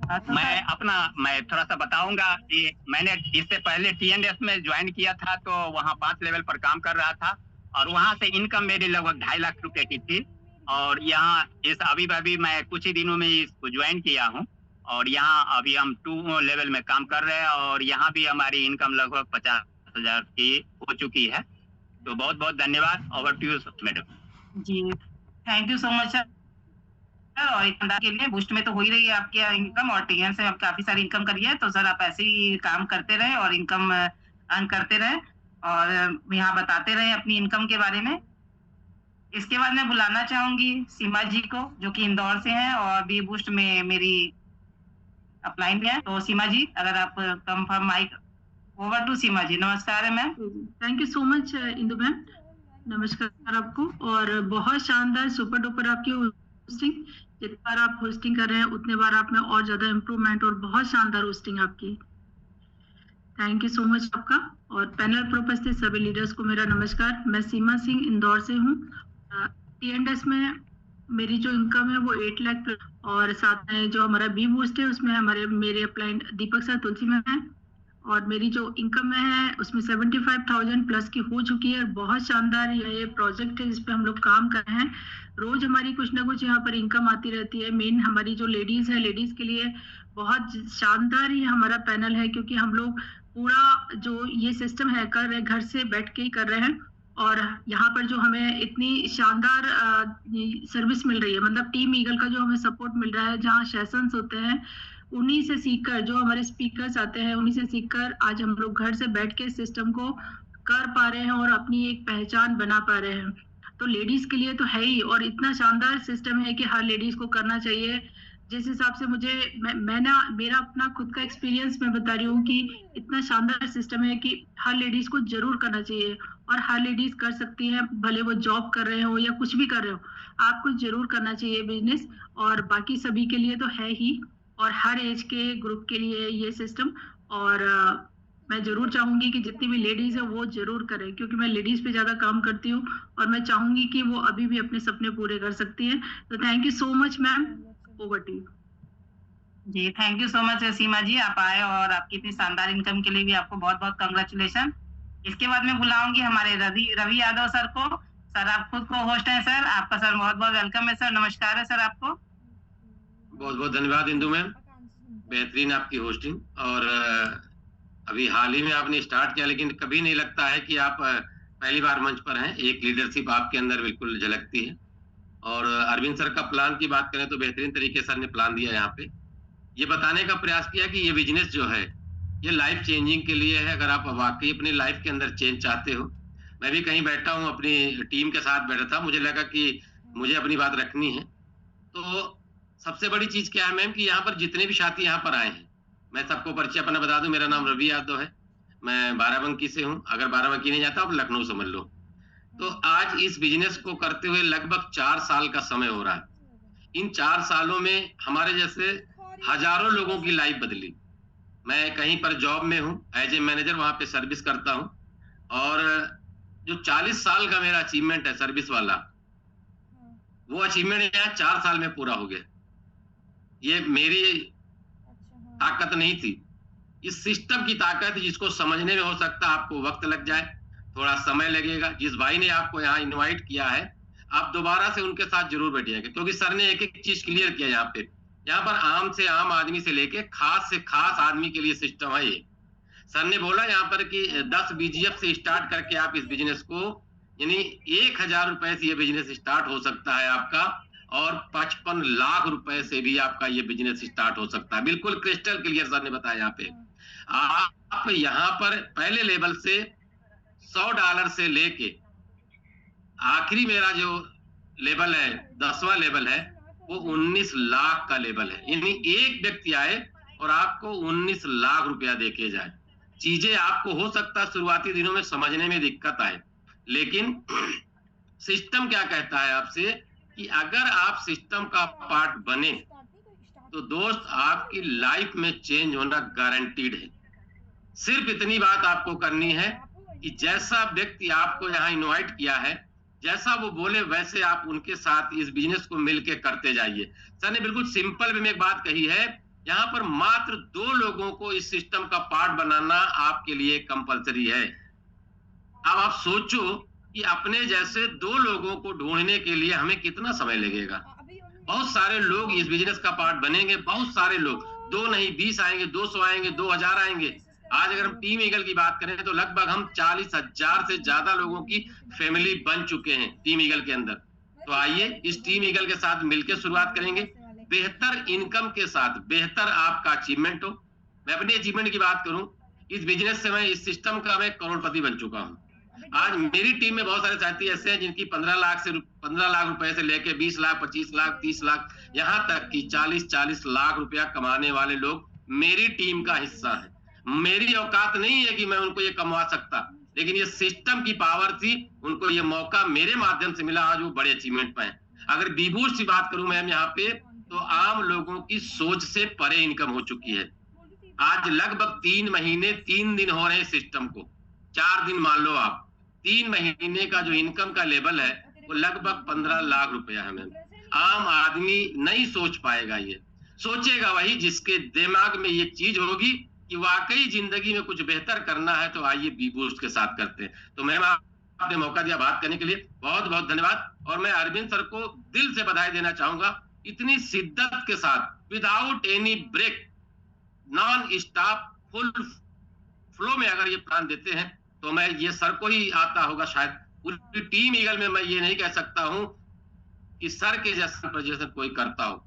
मैं थोड़ा सा बताऊंगा कि मैंने इससे पहले TNS में ज्वाइन किया था, तो वहाँ 5 लेवल पर काम कर रहा था और वहाँ से इनकम मेरी लगभग 2.5 लाख रुपए की थी। और यहाँ इस अभी मैं कुछ ही दिनों में इसको ज्वाइन किया हूँ और यहाँ अभी हम 2 लेवल में काम कर रहे हैं और यहाँ भी हमारी इनकम लगभग 50,000 की हो चुकी है। तो बहुत बहुत धन्यवाद। Over to you madam. जी, thank you so much sir. और इतना के लिए बूस्ट में तो हो ही रही है आपकी इनकम और TN से आप काफी सारी इनकम करी है, तो सर आप ऐसे ही काम करते रहे और इनकम अर्न करते रहे और यहाँ बताते रहे अपनी इनकम के बारे में। इसके बाद मैं बुलाना चाहूंगी सीमा जी को, जो कि इंदौर से हैं और बी बूस्ट में मेरी अपलाइन है। तो सीमा जी, अगर आप कंफर्म माइक, ओवर टू सीमा जी। नमस्कार है ma'am. Thank you so much Indu ma'am, नमस्कार आपको। और बहुत शानदार सुपर डुपर आपकी होस्टिंग, जितनी बार आप होस्टिंग कर रहे हैं उतने बार आप में और ज्यादा इम्प्रूवमेंट और बहुत शानदार होस्टिंग आपकी। थैंक यू सो मच आपका। और पैनल पर उपस्थित सभी लीडर्स को मेरा नमस्कार। मैं सीमा सिंह इंदौर से हूँ। TNS में मेरी जो इनकम है वो 8 लाख और साथ में जो हमारा बी बूस्ट है उसमें मेरे अपलाइंट दीपक सर तुलसी में है और मेरी जो इनकम में है उसमें 75,000 प्लस की हो चुकी है। और बहुत शानदार ये प्रोजेक्ट है जिस पे हम लोग काम कर रहे हैं। रोज हमारी कुछ ना कुछ यहाँ पर इनकम आती रहती है। मेन हमारी जो लेडीज है, लेडीज के लिए बहुत शानदार ही हमारा पैनल है, क्योंकि हम लोग पूरा जो ये सिस्टम है कर रहे घर से बैठ के ही कर रहे हैं। और यहाँ पर जो हमें इतनी शानदार सर्विस मिल रही है, मतलब टीम ईगल का जो हमें सपोर्ट मिल रहा है, जहाँ सेशंस होते हैं उन्हीं से सीखकर, जो हमारे स्पीकर्स आते हैं उन्हीं से सीखकर आज हम लोग घर से बैठ के सिस्टम को कर पा रहे हैं और अपनी एक पहचान बना पा रहे हैं। तो लेडीज के लिए तो है ही, और इतना शानदार सिस्टम है कि हर लेडीज को करना चाहिए। जिस हिसाब से मेरा अपना खुद का एक्सपीरियंस मैं बता रही हूँ कि इतना शानदार सिस्टम है कि हर लेडीज को जरूर करना चाहिए और हर लेडीज कर सकती है, भले वो जॉब कर रहे हो या कुछ भी कर रहे हो, आपको जरूर करना चाहिए बिजनेस। और बाकी सभी के लिए तो है ही, और हर एज के ग्रुप के लिए ये सिस्टम। और मैं जरूर चाहूंगी कि जितनी भी लेडीज है वो जरूर करें, क्योंकि मैं लेडीज पे ज्यादा काम करती हूँ और मैं चाहूंगी कि वो अभी भी अपने सपने पूरे कर सकती है। तो thank you so much ma'am, over to you. जी, thank you so much Seema ji, आप आए और आपकी इतनी शानदार इनकम के लिए भी आपको बहुत बहुत कंग्रेचुलेशन। इसके बाद मैं बुलाऊंगी हमारे रवि यादव सर को। सर आप खुद को होस्ट हैं सर, आपका सर बहुत बहुत वेलकम है सर। नमस्कार है सर आपको। बहुत बहुत धन्यवाद इंदु मैम, बेहतरीन आपकी होस्टिंग। और अभी हाल ही में आपने स्टार्ट किया, लेकिन कभी नहीं लगता है कि आप पहली बार मंच पर हैं। एक लीडरशिप आपके अंदर बिल्कुल झलकती है। और अरविंद सर का प्लान की बात करें तो बेहतरीन तरीके से सर ने प्लान दिया, यहाँ पे ये बताने का प्रयास किया कि ये बिजनेस जो है ये लाइफ चेंजिंग के लिए है। अगर आप वाकई अपनी लाइफ के अंदर चेंज चाहते हो, मैं भी कहीं बैठा हूँ अपनी टीम के साथ बैठा था, मुझे लगा कि मुझे अपनी बात रखनी है। तो सबसे बड़ी चीज क्या है मैम कि यहाँ पर जितने भी साथी यहाँ पर आए हैं, मैं सबको परिचय अपना बता दूं। मेरा नाम रवि यादव है, मैं बाराबंकी से हूँ। अगर बाराबंकी नहीं जाता आप लखनऊ समझ लो। तो आज इस बिजनेस को करते हुए लगभग 4 साल का समय हो रहा है। इन 4 सालों में हमारे जैसे हजारों लोगों की लाइफ बदली। मैं कहीं पर जॉब में हूँ, एज ए मैनेजर वहां पे सर्विस करता हूँ, और जो 40 साल का मेरा अचीवमेंट है सर्विस वाला, वो अचीवमेंट यहाँ 4 साल में पूरा हो गया। ये मेरी ताकत नहीं थी, इस सिस्टम की ताकत है, जिसको समझने में हो सकता है आपको वक्त लग जाए, थोड़ा समय लगेगा। जिस भाई ने आपको यहाँ इनवाइट किया है, आप दोबारा से उनके साथ जरूर बैठिएगा, क्योंकि सर ने एक एक चीज क्लियर किया यहाँ पे। यहाँ पर आम से आम आदमी से लेके खास से खास आदमी के लिए सिस्टम है ये। सर ने बोला यहाँ पर कि 10 बीजीएफ से स्टार्ट करके आप इस बिजनेस को, यानी 1000 रुपए से ये बिजनेस स्टार्ट हो सकता है आपका, और 55 लाख रुपए से भी आपका ये बिजनेस स्टार्ट हो सकता है। बिल्कुल क्रिस्टल क्लियर सर ने बताया यहाँ पे। आप यहाँ पर पहले लेवल से $100 से लेके आखिरी मेरा जो लेवल है, 10वां लेवल है, वो 19 लाख का लेवल है। यानी एक व्यक्ति आए और आपको 19 लाख रुपया देके जाए। चीजें आपको हो सकता है शुरुआती दिनों में समझने में दिक्कत आए, लेकिन सिस्टम क्या कहता है आपसे कि अगर आप सिस्टम का पार्ट बने तो दोस्त आपकी लाइफ में चेंज होना गारंटीड है। सिर्फ इतनी बात आपको करनी है कि जैसा व्यक्ति आपको यहाँ इनवाइट किया है, जैसा वो बोले वैसे आप उनके साथ इस बिजनेस को मिलके करते जाइए। सर ने बिल्कुल सिंपल वे में एक बात कही है, यहाँ पर मात्र 2 लोगों को इस सिस्टम का पार्ट बनाना आपके लिए कंपलसरी है। अब आप सोचो कि अपने जैसे 2 लोगों को ढूंढने के लिए हमें कितना समय लगेगा। बहुत सारे लोग इस बिजनेस का पार्ट बनेंगे, बहुत सारे लोग, 2 नहीं 20 आएंगे, 200 आएंगे, 2000 आएंगे। आज अगर हम टीम ईगल की बात करें तो लगभग हम 40,000 से ज्यादा लोगों की फैमिली बन चुके हैं टीम ईगल के अंदर। तो आइए इस टीम ईगल के साथ मिलकर शुरुआत करेंगे, बेहतर इनकम के साथ, बेहतर आपका अचीवमेंट हो। मैं अपनी अचीवमेंट की बात करूं, इस बिजनेस से मैं, इस सिस्टम का मैं करोड़पति बन चुका हूं। आज मेरी टीम में बहुत सारे साथी ऐसे हैं जिनकी 15 लाख रुपए से लेके 20 लाख, 25 लाख, 30 लाख, यहाँ तक कि 40 लाख रुपया कमाने वाले लोग मेरी टीम का हिस्सा है। मेरी औकात नहीं है कि मैं उनको ये कमवा सकता, लेकिन ये सिस्टम की पावर थी, उनको ये मौका मेरे माध्यम से मिला, आज वो बड़े अचीवमेंट पे हैं। अगर बीबूस्ट की बात करूं मैम यहाँ पे, तो आम लोगों की सोच से परे इनकम हो चुकी है। आज लगभग 3 महीने 3 दिन हो रहे हैं सिस्टम को, 4 दिन मान लो आप, 3 महीने का जो इनकम का लेवल है वो लगभग 15 लाख रुपया है मैम। आम आदमी नहीं सोच पाएगा, ये सोचेगा वही जिसके दिमाग में ये चीज होगी कि वाकई जिंदगी में कुछ बेहतर करना है। तो आइए बीबूस्ट के साथ करते हैं। तो मैम आपने मौका दिया बात करने के लिए, बहुत बहुत धन्यवाद। और मैं अरविंद सर को दिल से बधाई देना चाहूंगा, इतनी शिद्दत के साथ, without any break, non stop, full flow में अगर ये प्लान देते हैं तो मैं, ये सर को ही आता होगा शायद, पूरी टीम ईगल में मैं ये नहीं कह सकता हूं कि सर के जैसा प्रजेशन कोई करता हो।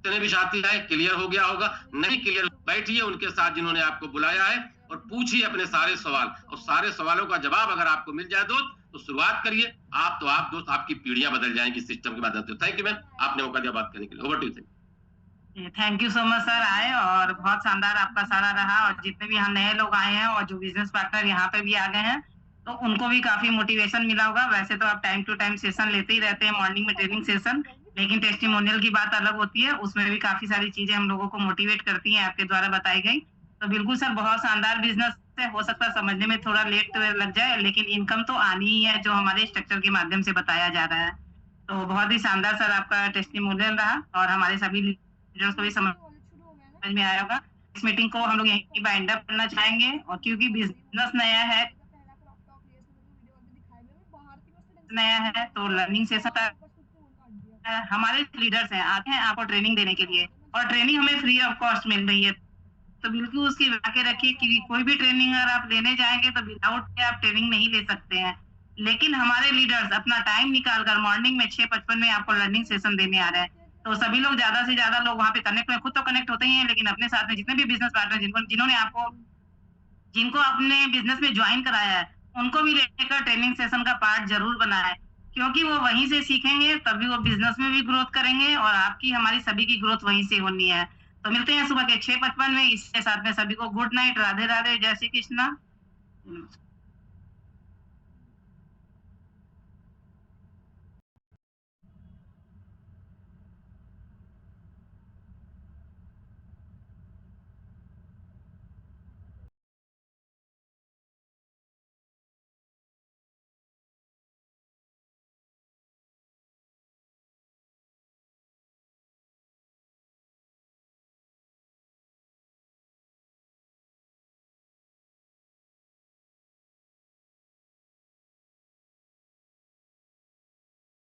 जितने भी साथी आए, क्लियर हो गया होगा, नहीं क्लियर बैठिए उनके साथ जिन्होंने आपको बुलाया है और पूछिए अपने सारे सवाल, और सारे सवालों का जवाब अगर आपको मिल जाए दोस्त तो शुरुआत करिए। आप दोस्त, आपकी पीढ़ियां बदल जाएंगी सिस्टम के माध्यम से। थैंक यू मैम, आपने मौका दिया बात करने के लिए। Over to you. Thank you so much sir, आए और बहुत शानदार आपका सारा रहा। और जितने भी यहाँ नए लोग आए हैं और जो बिजनेस पार्टनर यहाँ पे भी आ गए हैं, तो उनको भी काफी मोटिवेशन मिला होगा। वैसे तो आप टाइम टू टाइम सेशन लेते ही रहते हैं, मॉर्निंग में ट्रेनिंग सेशन, लेकिन टेस्टिमोनियल की बात अलग होती है, उसमें भी काफी सारी चीजें हम लोगों को मोटिवेट करती हैं आपके द्वारा बताई गई। तो बिल्कुल सर, बहुत शानदार बिजनेस है। हो सकता है समझने में थोड़ा लेट लग जाए, लेकिन इनकम तो आनी ही है, जो हमारे स्ट्रक्चर के माध्यम से बताया जा रहा है। तो बहुत ही शानदार सर आपका टेस्टिमोनियल रहा, और हमारे सभी लीडर्स को भी समझ में आया होगा। इस मीटिंग को हम लोग यहीं बाइंड अप करना चाहेंगे, और क्योंकि बिजनेस नया है तो लर्निंग सेशन हमारे लीडर्स हैं, आते हैं आपको ट्रेनिंग देने के लिए, और ट्रेनिंग हमें फ्री ऑफ कॉस्ट मिल रही है। तो बिल्कुल उसकी वाके रखिए कि कोई भी ट्रेनिंग अगर आप लेने जाएंगे तो विदाउट के आप ट्रेनिंग नहीं ले सकते हैं। लेकिन हमारे लीडर्स अपना टाइम निकालकर मॉर्निंग में 6:55 में आपको लर्निंग सेशन देने आ रहे हैं। तो सभी लोग, ज्यादा से ज्यादा लोग वहाँ पे कनेक्ट में, खुद तो कनेक्ट होते ही हैं, लेकिन अपने साथ में जितने भी बिजनेस पार्टनर जिनको अपने बिजनेस में ज्वाइन कराया है, उनको भी लेकर ट्रेनिंग सेशन का पार्ट जरूर बनाए, क्योंकि वो वहीं से सीखेंगे, तभी वो बिजनेस में भी ग्रोथ करेंगे, और आपकी, हमारी सभी की ग्रोथ वहीं से होनी है। तो मिलते हैं सुबह के 6:55 में। इसके साथ में सभी को गुड नाइट, राधे राधे, जय श्री कृष्णा।